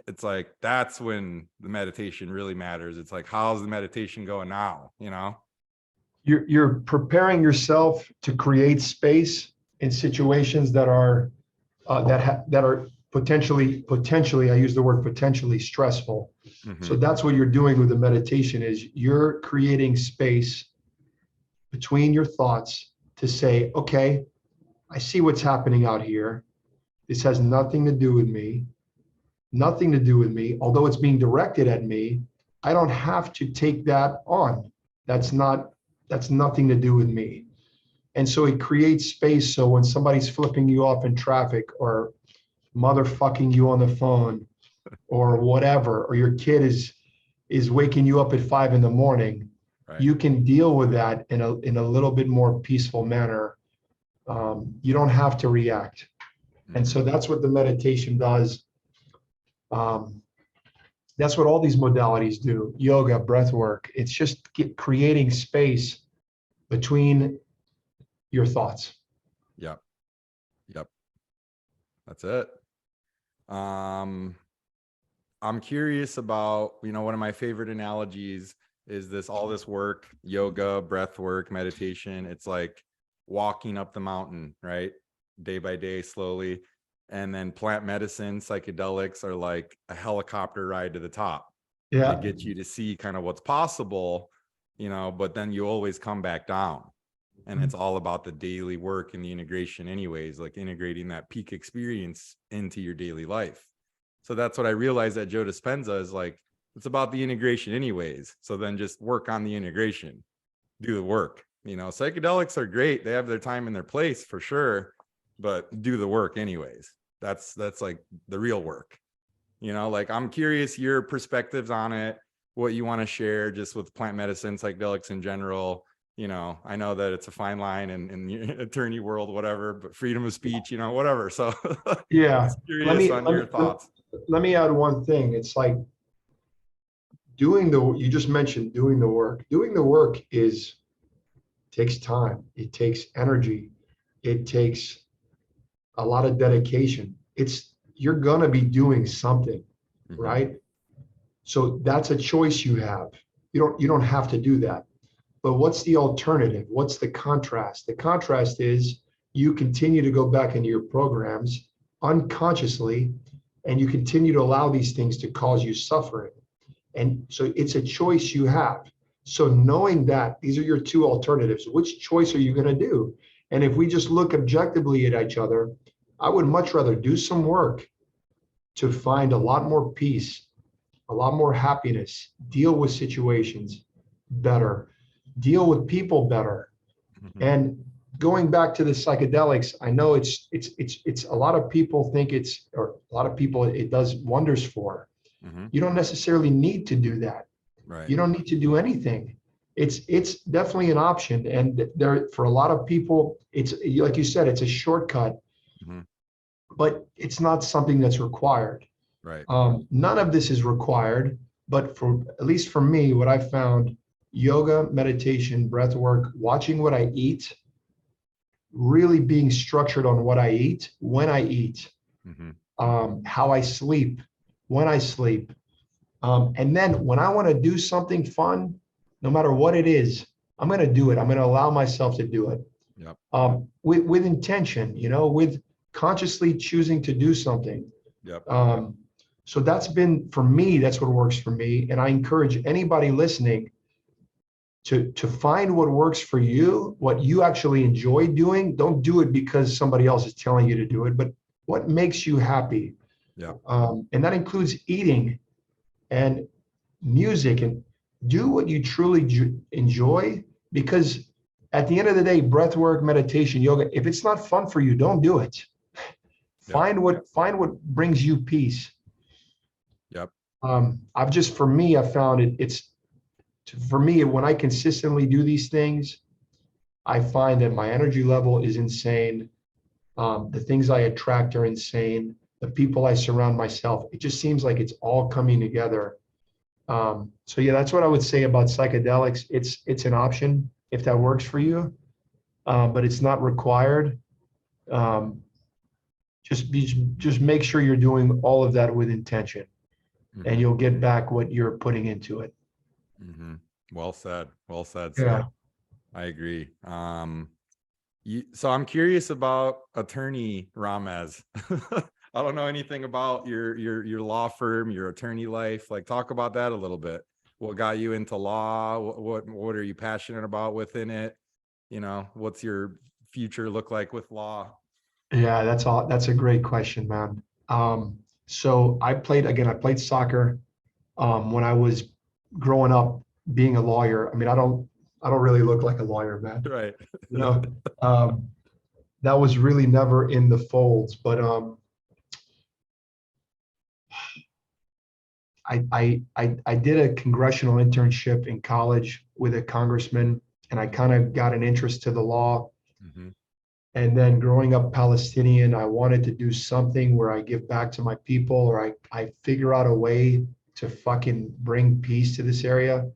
It's like, that's when the meditation really matters. It's like, how's the meditation going now? You're preparing yourself to create space in situations that are potentially, I use the word potentially stressful. Mm-hmm. So that's what you're doing with the meditation is you're creating space between your thoughts to say, okay, I see what's happening out here. This has nothing to do with me. Nothing to do with me. Although it's being directed at me, I don't have to take that on. That's nothing to do with me. And so it creates space. So when somebody's flipping you off in traffic or motherfucking you on the phone or whatever, or your kid is waking you up at 5 a.m, right, you can deal with that in a little bit more peaceful manner. You don't have to react. And so that's what the meditation does. That's what all these modalities do. Yoga, breath work. It's just creating space between your thoughts. Yep. That's it. I'm curious about, one of my favorite analogies is all this work, yoga, breath work, meditation. It's like walking up the mountain, right? Day by day, slowly. And then plant medicine, psychedelics are like a helicopter ride to the top. Yeah. They get you to see kind of what's possible, but then you always come back down. And it's all about the daily work and the integration anyways, like integrating that peak experience into your daily life. So that's what I realized at Joe Dispenza is like, it's about the integration anyways. So then just work on the integration, do the work. Psychedelics are great. They have their time and their place for sure, but do the work anyways. That's like the real work. Like I'm curious your perspectives on it, what you want to share just with plant medicine, psychedelics in general. I know that it's a fine line in the attorney world, whatever, but freedom of speech, whatever. So yeah, just curious on your thoughts. Let me add one thing. It's like you just mentioned doing the work. Doing the work takes time. It takes energy. It takes a lot of dedication. You're gonna be doing something, right? So that's a choice you have. You don't have to do that. But what's the alternative? What's the contrast? The contrast is you continue to go back into your programs unconsciously, and you continue to allow these things to cause you suffering. And so it's a choice you have. So knowing that these are your two alternatives, which choice are you going to do? And if we just look objectively at each other, I would much rather do some work to find a lot more peace, a lot more happiness, deal with situations better, deal with people better. And going back to the psychedelics, I know it's a lot of people think it does wonders for. You don't necessarily need to do that. Right. You don't need to do anything. It's definitely an option. And there, for a lot of people, it's like you said, it's a shortcut, but it's not something that's required. Right. None of this is required, but at least for me, what I found, yoga, meditation, breath work, watching what I eat, really being structured on what I eat, when I eat, how I sleep, when I sleep. And then when I want to do something fun, no matter what it is, I'm going to do it. I'm going to allow myself to do it. Yep. With intention, with consciously choosing to do something. Yep. So that's been, for me, that's what works for me. And I encourage anybody listening to find what works for you, what you actually enjoy doing. Don't do it because somebody else is telling you to do it, but what makes you happy. Yeah. And that includes eating and music, and do what you truly enjoy, because at the end of the day, breath work, meditation, yoga, if it's not fun for you, don't do it. Find what brings you peace. Yep. For me, I found for me, when I consistently do these things, I find that my energy level is insane. The things I attract are insane. The people I surround myself, it just seems like it's all coming together. So yeah, that's what I would say about psychedelics. It's an option if that works for you, but it's not required. Just make sure you're doing all of that with intention, and you'll get back what you're putting into it. Well said. Well said, sir. Yeah. I agree. So I'm curious about attorney Ramez. I don't know anything about your law firm, your attorney life. Like, talk about that a little bit. What got you into law? What are you passionate about within it? What's your future look like with law? Yeah, that's a great question, man. So I played soccer when I was growing up, being a lawyer. I mean, I don't really look like a lawyer, man. Right. You know, that was really never in the folds. But I did a congressional internship in college with a congressman, and I kind of got an interest to the law. And then growing up Palestinian, I wanted to do something where I give back to my people, or I figure out a way to fucking bring peace to this area.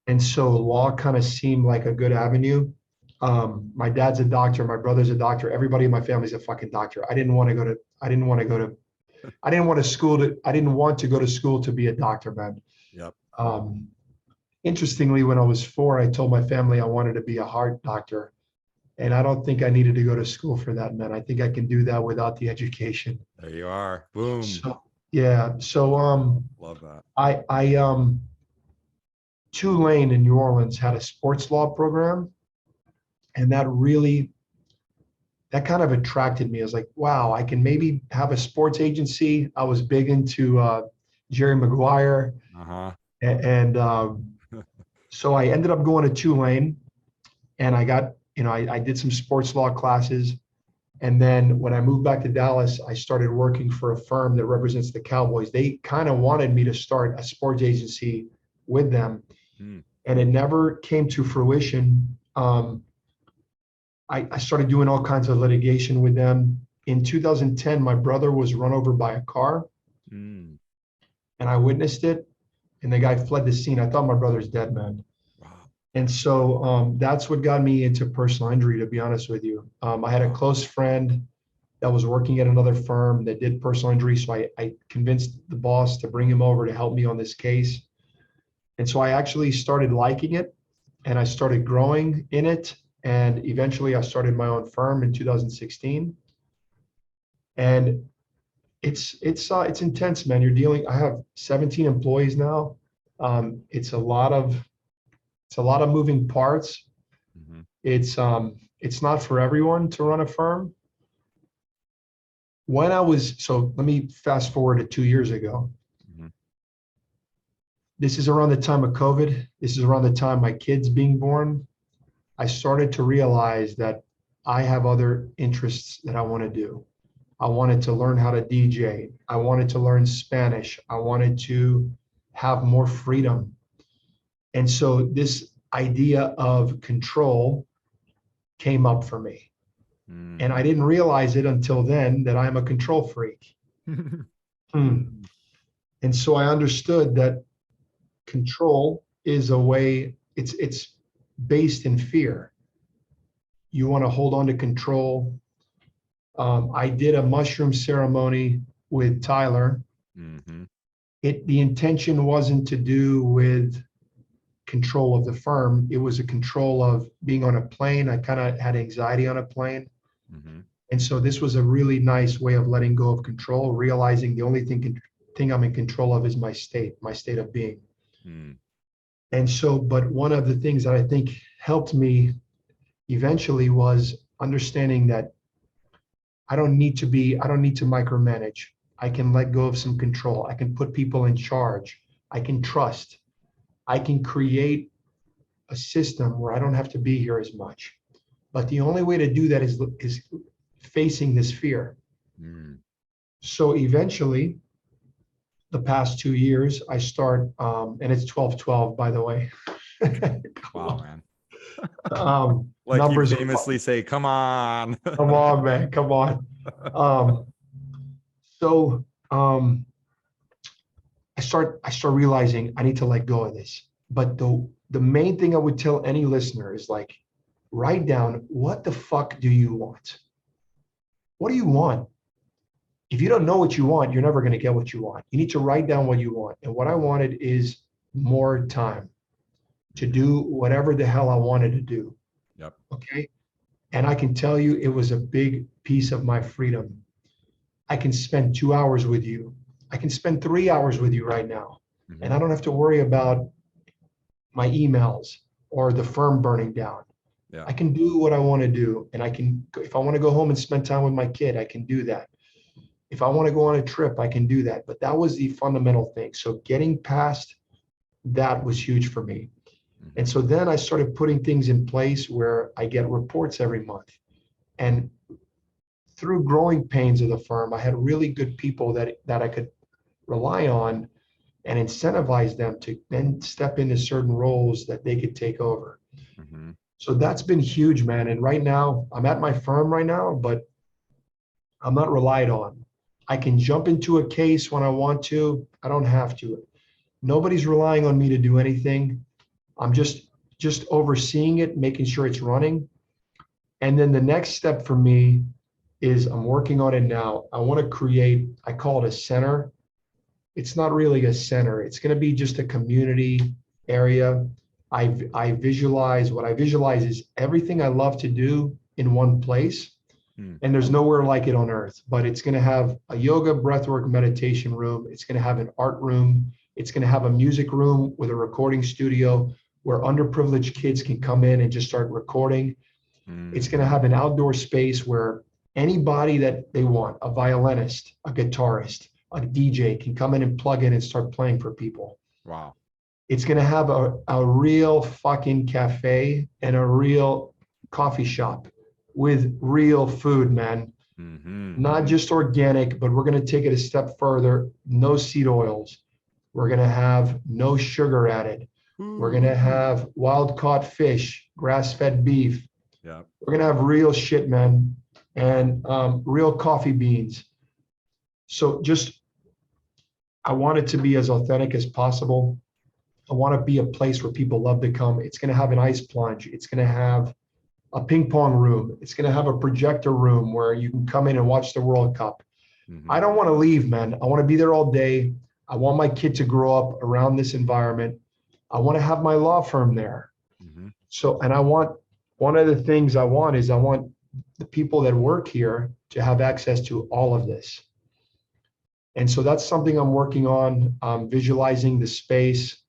And so law kind of seemed like a good avenue. My dad's a doctor, my brother's a doctor, everybody in my family's a fucking doctor. I didn't want to go to school to be a doctor, man. Yep. Interestingly, when I was 4, I told my family I wanted to be a heart doctor. And I don't think I needed to go to school for that, man. I think I can do that without the education. There you are. Boom. So, yeah. So love that. I Tulane in New Orleans had a sports law program, and that kind of attracted me. I was like, wow, I can maybe have a sports agency. I was big into Jerry Maguire. And so I ended up going to Tulane, and I got, I did some sports law classes. And then when I moved back to Dallas, I started working for a firm that represents the Cowboys. They kind of wanted me to start a sports agency with them, and it never came to fruition. I started doing all kinds of litigation with them. In 2010, my brother was run over by a car, and I witnessed it, and the guy fled the scene. I thought my brother's dead, man. And so that's what got me into personal injury, to be honest with you. I had a close friend that was working at another firm that did personal injury. So I convinced the boss to bring him over to help me on this case. And so I actually started liking it, and I started growing in it. And eventually I started my own firm in 2016. And it's intense, man. I have 17 employees now. It's a lot of moving parts. It's not for everyone to run a firm. So let me fast forward to 2 years ago. This is around the time of COVID. This is around the time my kid's being born. I started to realize that I have other interests that I want to do. I wanted to learn how to DJ. I wanted to learn Spanish. I wanted to have more freedom. And so this idea of control came up for me. And I didn't realize it until then that I'm a control freak. And so I understood that control is a way, it's based in fear. you want to hold on to control. I did a mushroom ceremony with Tyler. Mm-hmm. The intention wasn't to do with control of the firm. It was a control of being on a plane. I kind of had anxiety on a plane. Mm-hmm. And so this was a really nice way of letting go of control, realizing the only thing I'm in control of is my state of being. Mm. And so, but one of the things that I think helped me eventually was understanding that I don't need to micromanage. I can let go of some control. I can put people in charge. I can trust. I can create a system where I don't have to be here as much. But the only way to do that is facing this fear. Mm. So eventually, the past 2 years, I start, and it's 12/12, by the way. Wow, man. Like you Numbers. famously say, come on. Come on, man. Come on. Um, so I start realizing I need to let go of this. But the main thing I would tell any listener is like, write down, what the fuck do you want? What do you want? If you don't know what you want, you're never going to get what you want. You need to write down what you want. And what I wanted is more time to do whatever the hell I wanted to do. Yep. Okay. And I can tell you, it was a big piece of my freedom. I can spend 2 hours with you. I can spend 3 hours with you right now. Mm-hmm. And I don't have to worry about my emails or the firm burning down. Yeah. I can do what I want to do. And I can, if I want to go home and spend time with my kid, I can do that. If I want to go on a trip, I can do that. But that was the fundamental thing. So getting past that was huge for me. Mm-hmm. And so then I started putting things in place where I get reports every month. And through growing pains of the firm, I had really good people that I could rely on and incentivize them to then step into certain roles that they could take over. Mm-hmm. So that's been huge, man. And right now, I'm at my firm right now, but I'm not relied on. I can jump into a case when I want to. I don't have to. Nobody's relying on me to do anything. I'm just overseeing it, making sure it's running. And then the next step for me is I'm working on it now. I want to create, I call it a center. It's not really a center. It's going to be just a community area. I visualize, what I visualize is everything I love to do in one place. And there's nowhere like it on earth, but it's going to have a yoga, breathwork, meditation room. It's going to have an art room. It's going to have a music room with a recording studio where underprivileged kids can come in and just start recording. It's going to have an outdoor space where anybody that they want, a violinist, a guitarist, a DJ, can come in and plug in and start playing for people. Wow. It's going to have a real fucking cafe and a real coffee shop with real food, man. Mm-hmm. Not just organic, but we're going to take it a step further. No seed oils. We're going to have no sugar added. We're going to have wild caught fish, grass-fed beef. Yeah. We're going to have real shit, man, and real coffee beans. So I want it to be as authentic as possible. I want to be a place where people love to come. It's going to have an ice plunge. It's going to have a ping pong room. It's going to have a projector room where you can come in and watch the World Cup. Mm-hmm. I don't want to leave, man. I want to be there all day. I want my kid to grow up around this environment. I want to have my law firm there. Mm-hmm. So, and one of the things I want is I want the people that work here to have access to all of this. And so that's something I'm working on, visualizing the space.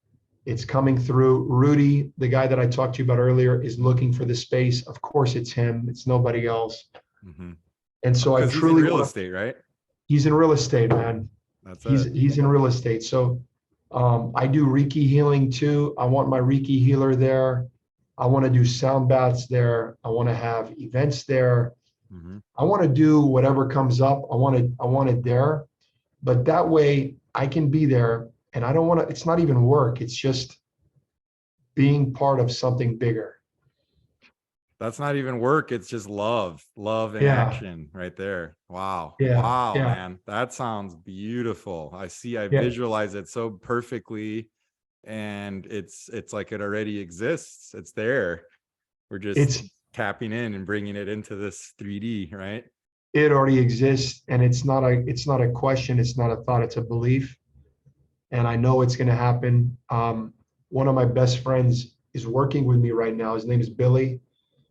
It's coming through. Rudy, the guy that I talked to you about earlier, is looking for the space. Of course, it's him. It's nobody else. Mm-hmm. And so I truly he's in real estate, right? He's in real estate, man. He's in real estate. So I do Reiki healing too. I want my Reiki healer there. I want to do sound baths there. I want to have events there. Mm-hmm. I want to do whatever comes up. I want it there. But that way I can be there, and I don't want to, it's not even work. It's just being part of something bigger. That's not even work. It's just love and action right there. Wow. Yeah. Wow, Yeah. man. That sounds beautiful. I Yeah. visualize it so perfectly, and it's like it already exists. It's there. We're just tapping in and bringing it into this 3D, right? It already exists, and it's not a question, it's not a thought, it's a belief. And I know it's going to happen. One of my best friends is working with me right now. His name is Billy.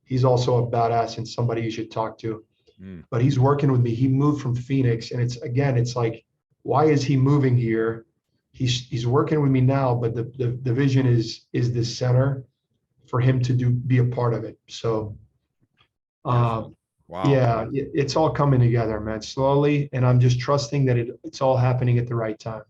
He's also a badass and somebody you should talk to. Mm. But he's working with me. He moved from Phoenix, and it's like, why is he moving here? He's working with me now, but the vision is this center for him to be a part of it. So Beautiful. Wow. yeah, it's all coming together, man, slowly, and I'm just trusting that it's all happening at the right time.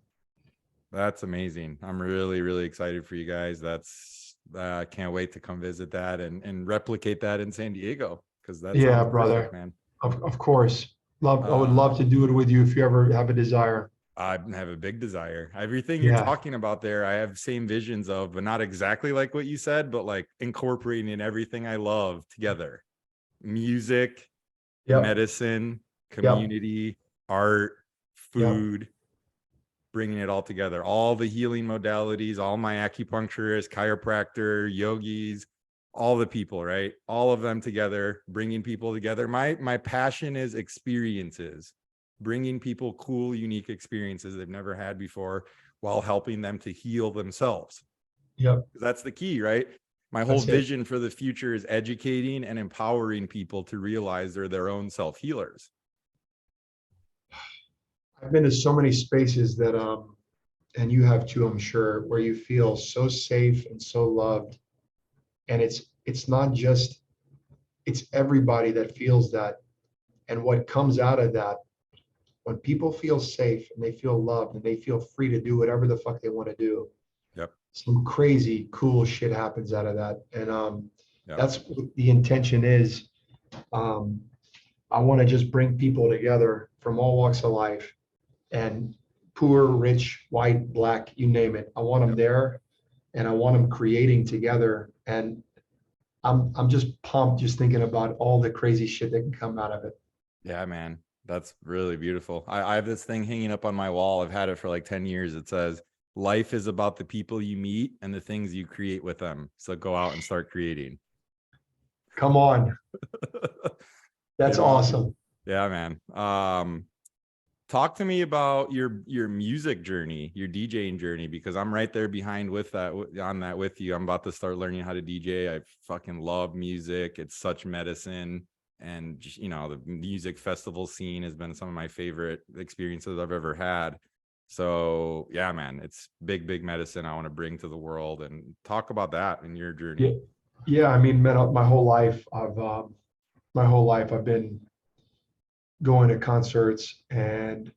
That's amazing. I'm really, really excited for you guys. That's I can't wait to come visit that and replicate that in San Diego, because that Yeah, sounds perfect, brother. man. Of course. I would love to do it with you if you ever have a desire. I have a big desire. Everything you're Yeah. talking about there, I have same visions of, but not exactly like what you said, but like incorporating everything I love together. Music, Yep. medicine, community, art, Yep. food, bringing it all together. All the healing modalities, all my acupuncturists, chiropractor, yogis, all the people, right? All of them together, bringing people together. My passion is experiences, bringing people cool, unique experiences they've never had before while helping them to heal themselves. Yep. That's the key, right? My whole vision for the future is educating and empowering people to realize they're their own self-healers. I've been to so many spaces that and you have too, I'm sure, where you feel so safe and so loved. And it's not just, it's everybody that feels that. And what comes out of that, when people feel safe and they feel loved and they feel free to do whatever the fuck they want to do, some crazy cool shit happens out of that. And that's what the intention is. I want to just bring people together from all walks of life, and poor, rich, white, black, you name it. I want them there, and I want them creating together. And I'm just pumped just thinking about all the crazy shit that can come out of it. Yeah, man. That's really beautiful. I have this thing hanging up on my wall. I've had it for like 10 years. It says, life is about the people you meet and the things you create with them. So go out and start creating. Come on. That's awesome. Yeah, man. Talk to me about your music journey, your DJing journey, because I'm right there behind with that, on that with you. I'm about to start learning how to DJ. I fucking love music. It's such medicine. And, you know, the music festival scene has been some of my favorite experiences I've ever had. So yeah, man, it's big, big medicine I want to bring to the world. And talk about that in your journey. Yeah. I mean, man, my whole life I've been going to concerts, and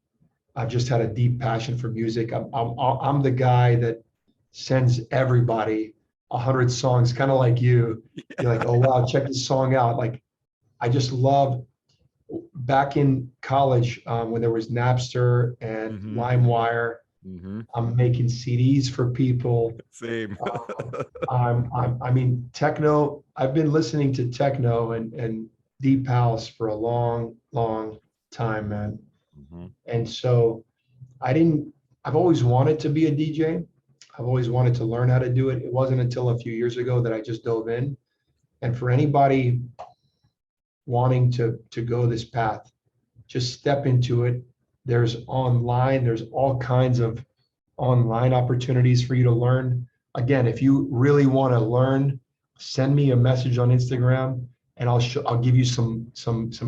I've just had a deep passion for music. I'm the guy that sends everybody 100 songs, kind of like you. You're like, oh wow, check this song out. Like, I just love, back in college, when there was Napster and LimeWire, I'm making CDs for people. Same. I mean, techno, I've been listening to techno and deep house for a long, long time, man. And so I've always wanted to be a DJ. I've always wanted to learn how to do it. It wasn't until a few years ago that I just dove in. And for anybody wanting to go this path, just step into it. There's all kinds of online opportunities for you to learn. Again, if you really want to learn, send me a message on Instagram, and I'll give you some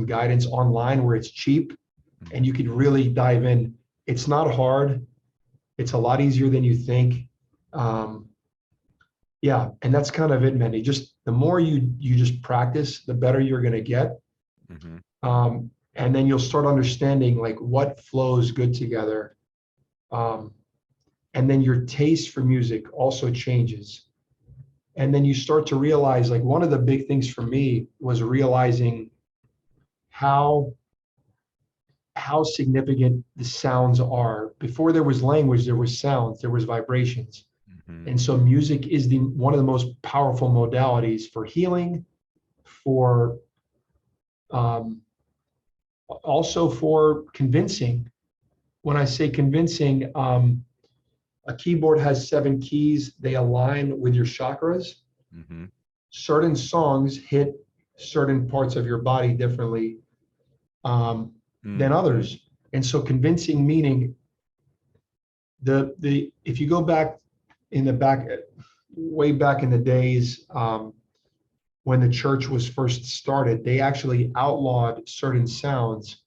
guidance online where it's cheap and you can really dive in. It's not hard. It's a lot easier than you think. Yeah, and that's kind of it, Mandy. Just the more you just practice, the better you're going to get. And then you'll start understanding like what flows good together. And then your taste for music also changes. And then you start to realize, like, one of the big things for me was realizing how significant the sounds are. Before there was language, there was sounds, there was vibrations. And so music is one of the most powerful modalities for healing, for also for convincing. When I say convincing, a keyboard has 7 keys. They align with your chakras. Certain songs hit certain parts of your body differently than others. And so convincing meaning if you go back way back in the days, when the church was first started, they actually outlawed certain sounds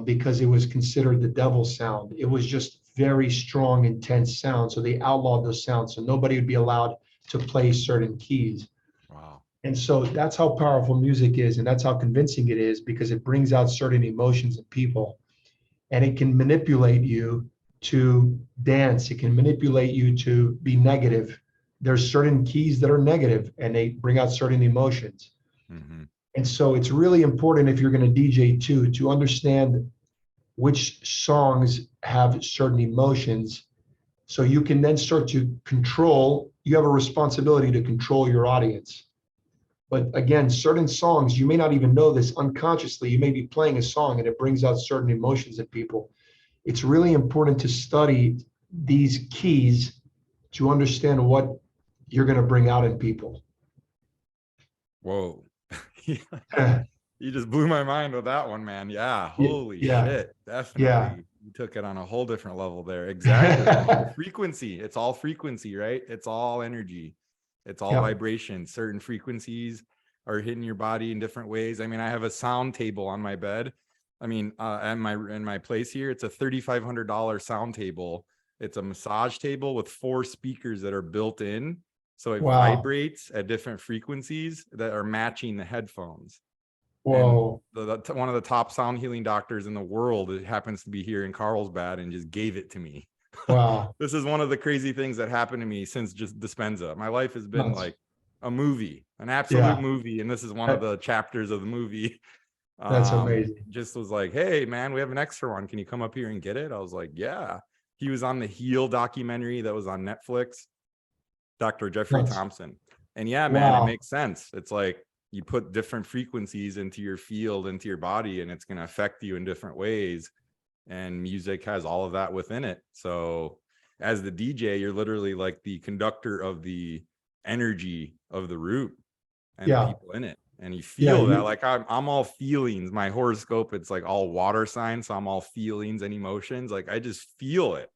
because it was considered the devil's sound. It was just very strong, intense sound. So they outlawed those sounds. So nobody would be allowed to play certain keys. Wow. And so that's how powerful music is. And that's how convincing it is, because it brings out certain emotions in people. And it can manipulate you to dance. It can manipulate you to be negative. There's certain keys that are negative and they bring out certain emotions. Mm-hmm. And so it's really important, if you're going to DJ too, to understand which songs have certain emotions. So you can then start to control, you have a responsibility to control your audience. But again, certain songs, you may not even know this unconsciously. You may be playing a song and it brings out certain emotions in people. It's really important to study these keys to understand what you're going to bring out in people. Whoa. You just blew my mind with that one, man. Yeah. Holy shit. Definitely. Yeah. You took it on a whole different level there. Exactly. Frequency. It's all frequency, right? It's all energy. It's all vibration. Certain frequencies are hitting your body in different ways. I mean, I have a sound table on my bed. I mean, in my place here, it's a $3,500 sound table. It's a massage table with 4 speakers that are built in. So it vibrates at different frequencies that are matching the headphones. Whoa. And one of the top sound healing doctors in the world, it happens to be here in Carlsbad, and just gave it to me. Wow. This is one of the crazy things that happened to me since just Dispenza. My life has been like a movie, an absolute movie. And this is one of the chapters of the movie. That's amazing. Just was like, hey man, we have an extra one. Can you come up here and get it? I was like, yeah. He was on the Heal documentary that was on Netflix, Dr. Jeffrey Thompson. And yeah, man, it makes sense. It's like you put different frequencies into your field, into your body, and it's going to affect you in different ways. And music has all of that within it. So as the DJ, you're literally like the conductor of the energy of the root and the people in it. And you feel that, like I'm all feelings. My horoscope, it's like all water signs. So I'm all feelings and emotions. Like I just feel it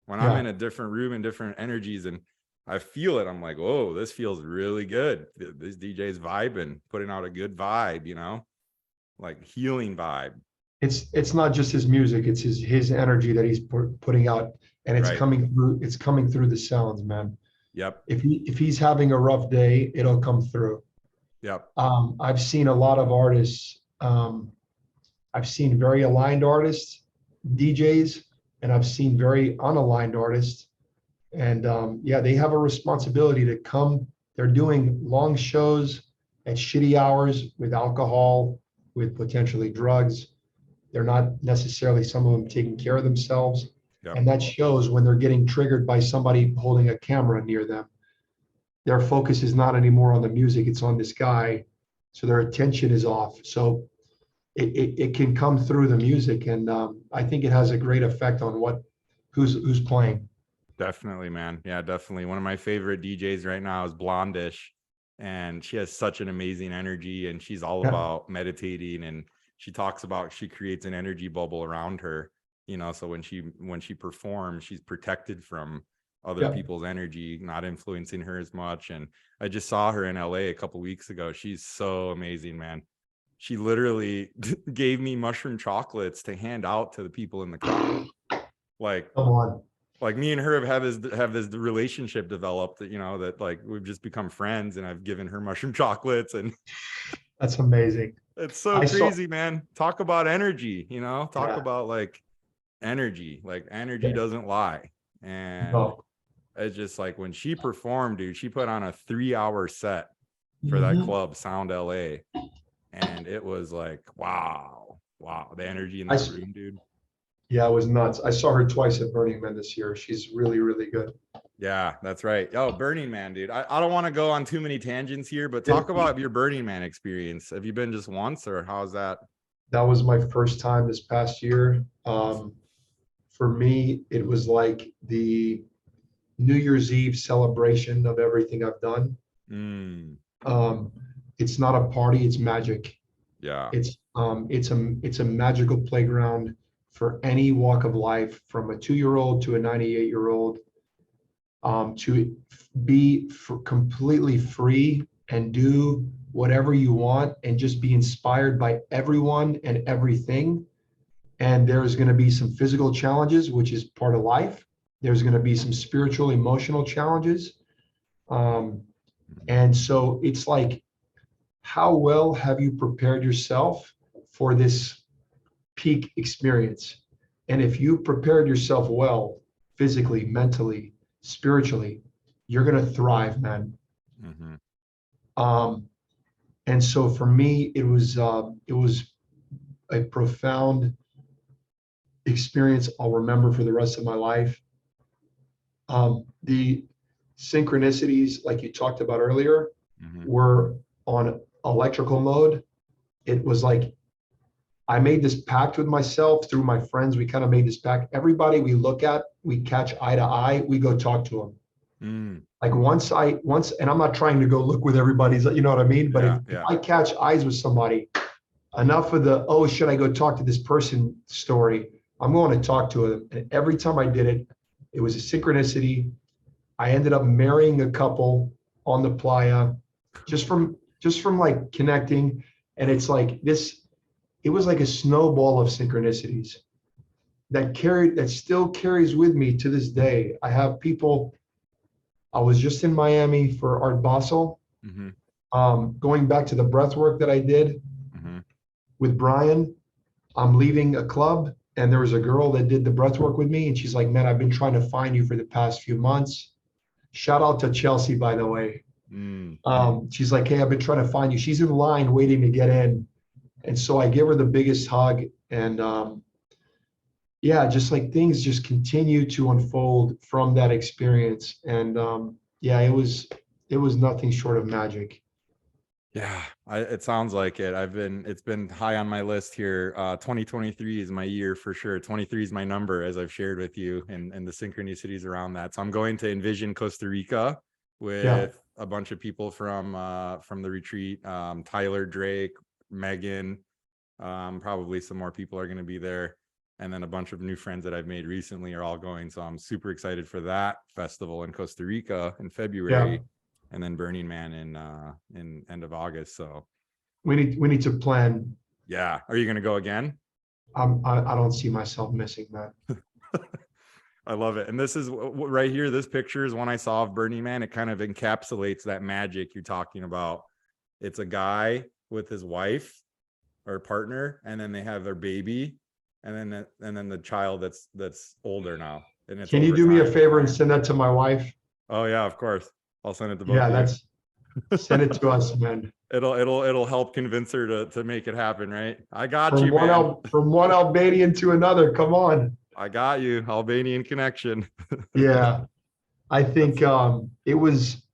when I'm in a different room and different energies, and I feel it. I'm like, whoa, this feels really good. This DJ's vibing, putting out a good vibe, you know, like healing vibe. It's not just his music, it's his energy that he's putting out, and it's coming through the sounds, man. Yep. If he's having a rough day, it'll come through. Yep. I've seen a lot of artists. I've seen very aligned artists, DJs, and I've seen very unaligned artists. And they have a responsibility to come. They're doing long shows at shitty hours with alcohol, with potentially drugs. They're not necessarily, some of them, taking care of themselves. Yep. And that shows when they're getting triggered by somebody holding a camera near them. Their focus is not anymore on the music, it's on this guy. So their attention is off. So it can come through the music. And I think it has a great effect on who's playing. Definitely, man. Yeah, definitely. One of my favorite DJs right now is Blondish. And she has such an amazing energy, and she's all about meditating, and she talks about, she creates an energy bubble around her, you know, so when she performs, she's protected from other people's energy not influencing her as much. And I just saw her in LA a couple weeks ago. She's so amazing, man. She literally gave me mushroom chocolates to hand out to the people in the crowd. Like, come on. Like me and her have this relationship developed that, you know, that like we've just become friends, and I've given her mushroom chocolates, and that's amazing. It's so crazy, man. Talk about energy, you know, talk about like energy doesn't lie. And it's just like when she performed, dude, she put on a 3-hour set for that club, Sound LA. And it was like, wow, the energy in that room, dude. Yeah, it was nuts. I saw her twice at Burning Man this year. She's really, really good. Yeah, that's right. Oh, Burning Man, dude. I don't want to go on too many tangents here, but talk about your Burning Man experience. Have you been just once, or how's that? That was my first time this past year. For me, it was like the New Year's Eve celebration of everything I've done. It's not a party, it's magic. Yeah. It's a magical playground for any walk of life, from a 2-year-old to a 98-year-old, to be completely free and do whatever you want and just be inspired by everyone and everything. And there's going to be some physical challenges, which is part of life. There's going to be some spiritual, emotional challenges. And so it's like, how well have you prepared yourself for this peak experience? And if you prepared yourself well, physically, mentally, spiritually, you're going to thrive, man. And so for me, it was a profound experience I'll remember for the rest of my life. The synchronicities, like you talked about earlier, were on electrical mode. It was like, I made this pact with myself through my friends. We kind of made this pact. Everybody we look at, we catch eye to eye, we go talk to them. Like once, and I'm not trying to go look with everybody's, you know what I mean? But if I catch eyes with somebody, enough of the, oh, should I go talk to this person story? I'm going to talk to them. And every time I did it, it was a synchronicity. I ended up marrying a couple on the playa just from like connecting. And it's like this, it was like a snowball of synchronicities that still carries with me to this day. I have people, I was just in Miami for Art Basel, going back to the breath work that I did with Brian. I'm leaving a club and there was a girl that did the breath work with me. And she's like, man, I've been trying to find you for the past few months. Shout out to Chelsea, by the way. She's like, hey, I've been trying to find you. She's in line waiting to get in. And so I give her the biggest hug, and yeah, just like things just continue to unfold from that experience. And yeah, it was nothing short of magic. Yeah, it sounds like it. It's been high on my list here. 2023 is my year for sure. 23 is my number, as I've shared with you, and the synchronicities around that. So I'm going to Envision Costa Rica with a bunch of people from the retreat. Tyler, Drake, Megan, probably some more people are going to be there, and then a bunch of new friends that I've made recently are all going. So I'm super excited for that festival in Costa Rica in February, and then Burning Man in end of August. So we need to plan. Yeah, are you going to go again? I don't see myself missing that. I love it. And this is right here. This picture is one I saw of Burning Man. It kind of encapsulates that magic you're talking about. It's a guy with his wife or partner, and then they have their baby, and then the child that's older now. And it's Can you do me a favor and send that to my wife? Oh yeah, of course. I'll send it to both. Yeah, send it to us, man. It'll help convince her to make it happen, right? I got you, man. From one Albanian to another. Come on. I got you. Albanian connection. Yeah. I think it was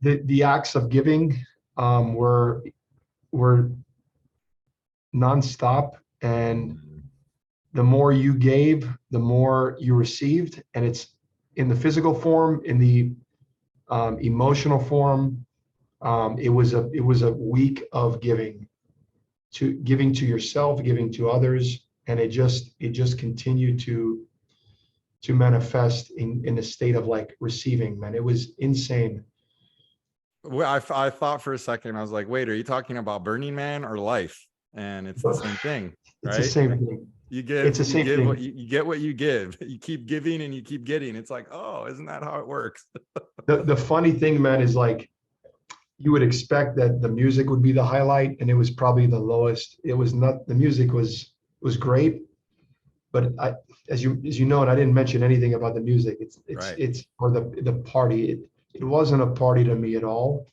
the acts of giving were nonstop, and the more you gave, the more you received, and it's in the physical form, in the emotional form. It was a week of giving to yourself, giving to others, and it just continued to manifest in a state of like receiving, man. It was insane. Well, I thought for a second, I was like, wait, are you talking about Burning Man or life? And it's the same thing, right? It's the same thing. You give, it's the same thing. You get what you give. You keep giving and you keep getting. It's like, oh, isn't that how it works? The funny thing, man, is like, you would expect that the music would be the highlight, and it was probably the lowest. It was not. The music was great, but as you know, and I didn't mention anything about the music. It's or the party. It wasn't a party to me at all.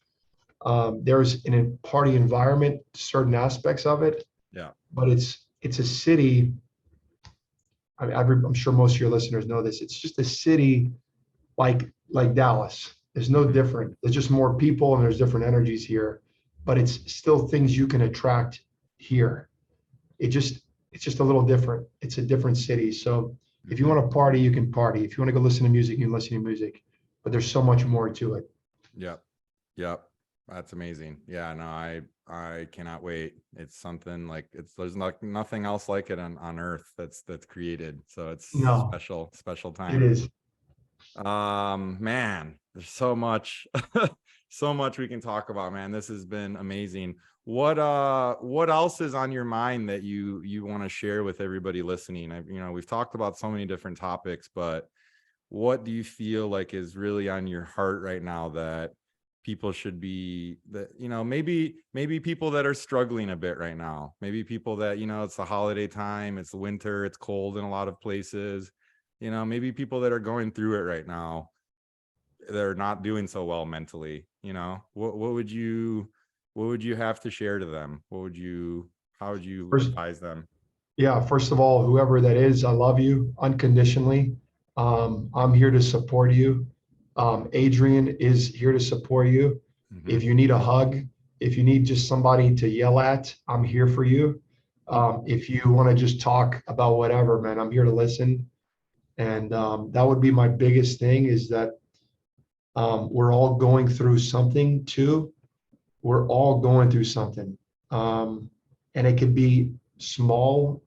There's in a party environment, certain aspects of it. Yeah. But it's a city. I'm sure most of your listeners know this. It's just a city like Dallas. There's no different. There's just more people and there's different energies here, but it's still things you can attract here. It's just a little different. It's a different city. So if you want to party, you can party. If you want to go listen to music, you can listen to music. But there's so much more to it. Yeah. That's amazing. Yeah, no, I cannot wait. It's something like there's nothing else like it on earth that's created. So it's No, special it time. is. Man, there's so much so much we can talk about, man. This has been amazing. What else is on your mind that you want to share with everybody listening? We've talked about so many different topics, but what do you feel like is really on your heart right now that people should be, that maybe people that are struggling a bit right now, maybe people that it's the holiday time, it's the winter, it's cold in a lot of places, maybe people that are going through it right now, they're not doing so well mentally, what would you have to share to them? How would you First, advise them? yeah, first of all, whoever that is, I love you unconditionally. I'm here to support you. Adrian is here to support you. Mm-hmm. If you need a hug, if you need just somebody to yell at, I'm here for you. If you want to just talk about whatever, man, I'm here to listen. And that would be my biggest thing, is that we're all going through something too. We're all going through something. Um, and it could be small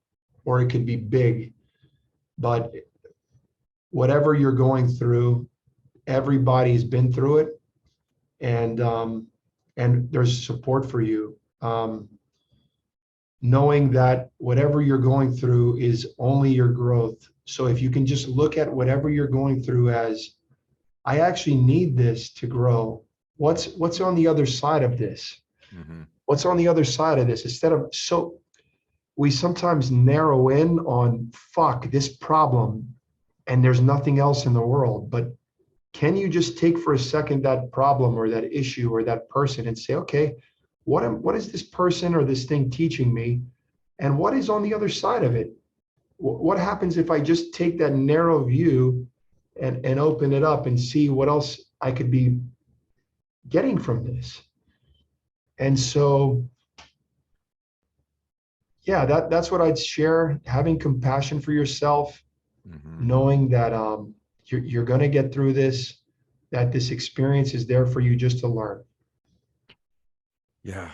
or it could be big, but whatever you're going through, everybody's been through it, and there's support for you. Knowing that whatever you're going through is only your growth. So if you can just look at whatever you're going through as, I actually need this to grow. What's on the other side of this? Mm-hmm. What's on the other side of this? Instead of, so we sometimes narrow in on, fuck this problem and there's nothing else in the world. But can you just take for a second that problem or that issue or that person and say, okay, what is this person or this thing teaching me? And what is on the other side of it? What happens if I just take that narrow view and open it up and see what else I could be getting from this? And so, yeah, that's what I'd share. Having compassion for yourself, Mm-hmm. knowing that you're going to get through this, that this experience is there for you just to learn. Yeah,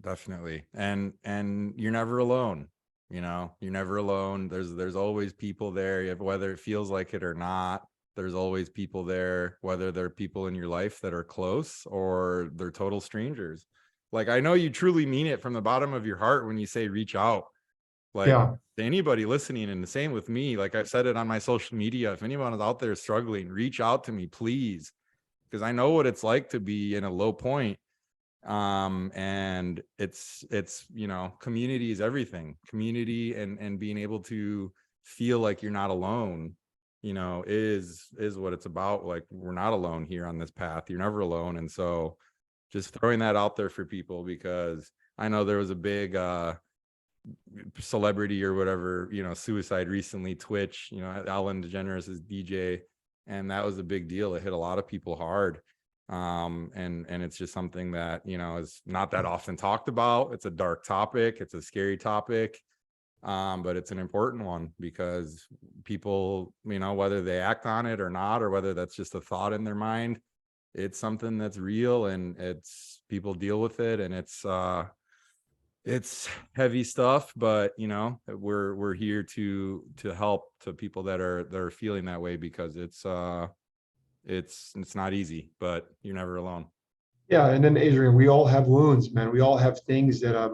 definitely. And you're never alone. You're never alone. There's always people there, whether it feels like it or not. There's always people there, whether they're people in your life that are close or they're total strangers. Like, I know you truly mean it from the bottom of your heart when you say reach out. Like, Yeah, to anybody listening, and the same with me, like I've said it on my social media, if anyone is out there struggling, reach out to me, please, because I know what it's like to be in a low point. And it's community is everything. Community and being able to feel like you're not alone, is what it's about. Like, we're not alone here on this path. You're never alone. And so just throwing that out there for people, because I know there was a big celebrity or whatever, suicide recently, Twitch, Ellen DeGeneres is DJ, and that was a big deal. It hit a lot of people hard. And it's just something that is not that often talked about. It's a dark topic, it's a scary topic, but it's an important one, because people, whether they act on it or not, or whether that's just a thought in their mind, it's something that's real, and it's, people deal with it, and it's heavy stuff, but we're here to help to people that are feeling that way, because it's not easy, but you're never alone. yeah. And then Adrian, we all have wounds, man. We all have things that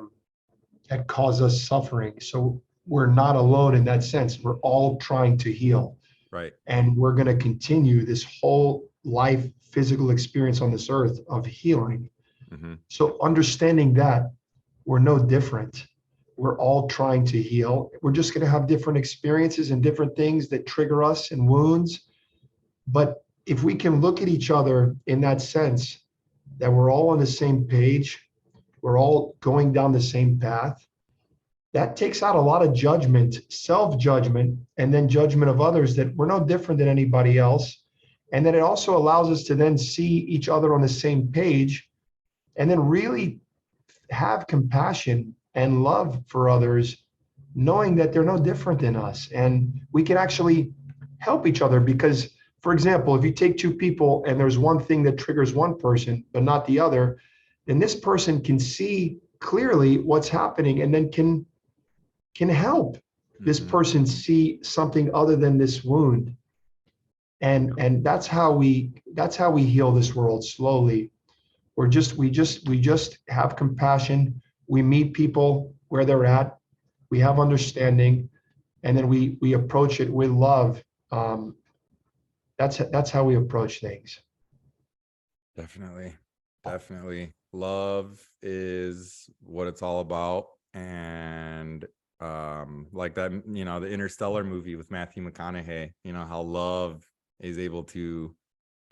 cause us suffering. So we're not alone in that sense. We're all trying to heal, Right. and we're going to continue this whole life physical experience on this earth of healing. Mm-hmm. So understanding that we're no different. We're all trying to heal. We're just going to have different experiences and different things that trigger us and wounds. But if we can look at each other in that sense, that we're all on the same page, we're all going down the same path, that takes out a lot of judgment, self-judgment, and then judgment of others, that we're no different than anybody else. And then it also allows us to then see each other on the same page, and then really have compassion and love for others, knowing that they're no different than us. And we can actually help each other, because, for example, if you take two people and there's one thing that triggers one person but not the other, then this person can see clearly what's happening and then can help this person see something other than this wound. And that's how we heal this world slowly. We just have compassion. We meet people where they're at. We have understanding, and then we approach it with love. That's how we approach things. Definitely. Love is what it's all about. And like that, the Interstellar movie with Matthew McConaughey, how love is able to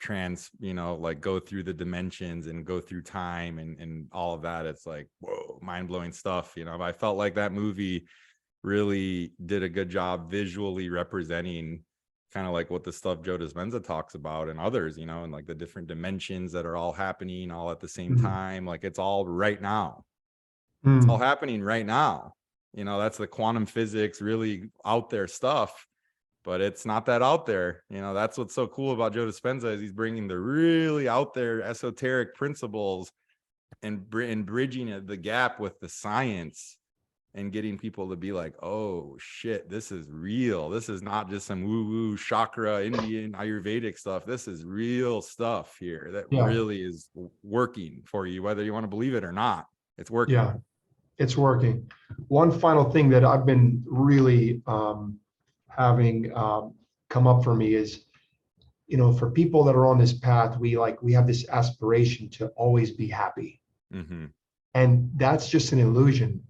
like go through the dimensions and go through time and all of that. It's like, whoa, mind-blowing stuff. I felt like that movie really did a good job visually representing kind of like what the stuff Joe Dispenza talks about and others, and like the different dimensions that are all happening all at the same time. Like it's all right now. It's all happening right now. That's the quantum physics, really out there stuff, but it's not that out there. That's what's so cool about Joe Dispenza is he's bringing the really out there esoteric principles and bridging the gap with the science and getting people to be like, oh shit, this is real. This is not just some woo-woo chakra Indian Ayurvedic stuff. This is real stuff here that really is working for you, whether you want to believe it or not. It's working. Yeah, it's working. One final thing that I've been really having come up for me is, for people that are on this path, we have this aspiration to always be happy. And that's just an illusion.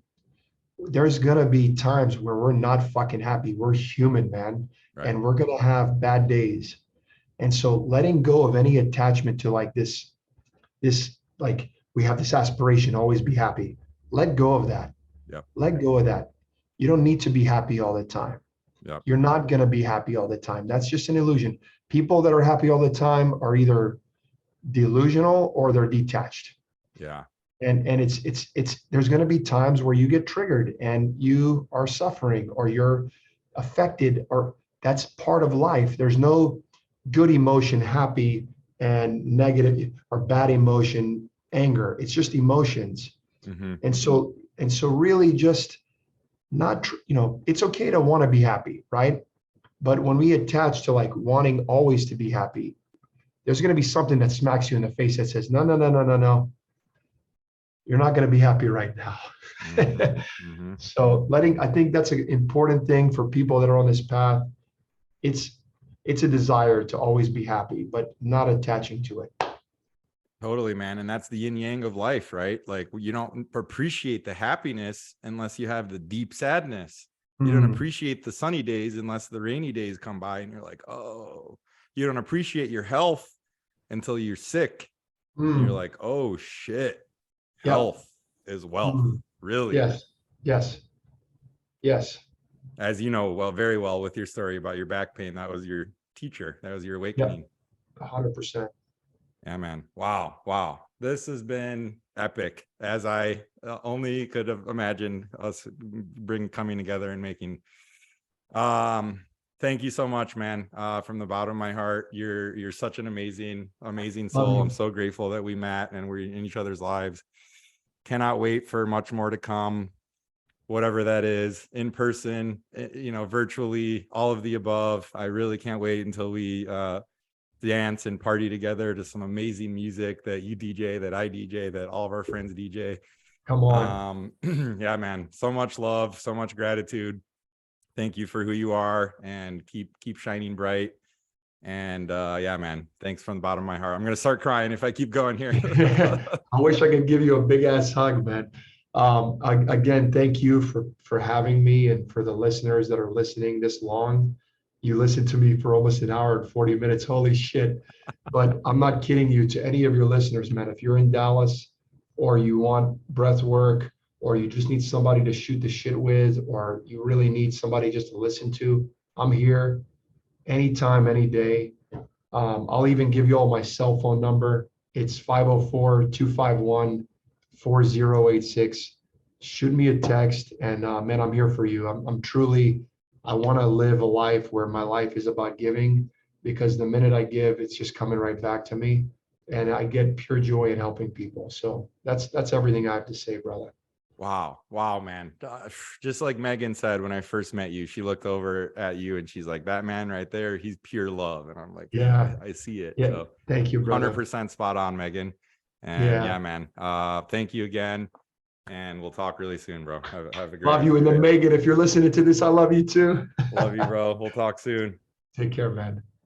There's gonna be times where we're not fucking happy. We're human, man. Right. And we're gonna have bad days. And so letting go of any attachment to like this, like we have this aspiration, always be happy. Let go of that. Yep. Let go of that. You don't need to be happy all the time. Yep. You're not gonna be happy all the time. That's just an illusion. People that are happy all the time are either delusional or they're detached. Yeah. And it's there's going to be times where you get triggered and you are suffering or you're affected, or that's part of life. There's no good emotion, happy, and negative or bad emotion, anger. It's just emotions. And so really just not, it's okay to want to be happy, right? But when we attach to like wanting always to be happy, there's going to be something that smacks you in the face that says, no. You're not going to be happy right now. So I think that's an important thing for people that are on this path. It's a desire to always be happy, but not attaching to it. Totally, man. And that's the yin yang of life, right? Like you don't appreciate the happiness unless you have the deep sadness. You don't appreciate the sunny days unless the rainy days come by and you're like, oh, you don't appreciate your health until you're sick. And you're like, oh shit. Health is wealth, really. Yes. As you know, very well with your story about your back pain, that was your teacher. That was your awakening. 100%. Yeah, man. Wow. This has been epic, as I only could have imagined us coming together and making. Thank you so much, man. From the bottom of my heart, you're such an amazing soul. I'm so grateful that we met and we're in each other's lives. Cannot wait for much more to come, whatever that is, in person, virtually, all of the above. I really can't wait until we dance and party together to some amazing music that you DJ, that I DJ, that all of our friends DJ. Come on. Yeah, man. So much love, so much gratitude. Thank you for who you are, and keep shining bright. And yeah, man, thanks from the bottom of my heart. I'm gonna start crying if I keep going here. I wish I could give you a big ass hug, man. Again, thank you for having me, and for the listeners that are listening this long. You listened to me for almost an hour and 40 minutes. Holy shit. But I'm not kidding you. To any of your listeners, man, if you're in Dallas or you want breath work, or you just need somebody to shoot the shit with, or you really need somebody just to listen to, I'm here anytime, any day. I'll even give you all my cell phone number. It's 504-251-4086. Shoot me a text, and man, I'm here for you. I want to live a life where my life is about giving, because the minute I give, it's just coming right back to me. and I get pure joy in helping people. So that's everything I have to say, brother. Wow, man. Just like Megan said, when I first met you, she looked over at you and she's like, that man right there, he's pure love. And I'm like, Yeah. I see it. Yeah. So Thank you, brother. 100% spot on, Megan. And Yeah. man, thank you again. And we'll talk really soon, bro. Have a great Love you. And then Megan, if you're listening to this, I love you too. Love you, bro. We'll talk soon. Take care, man.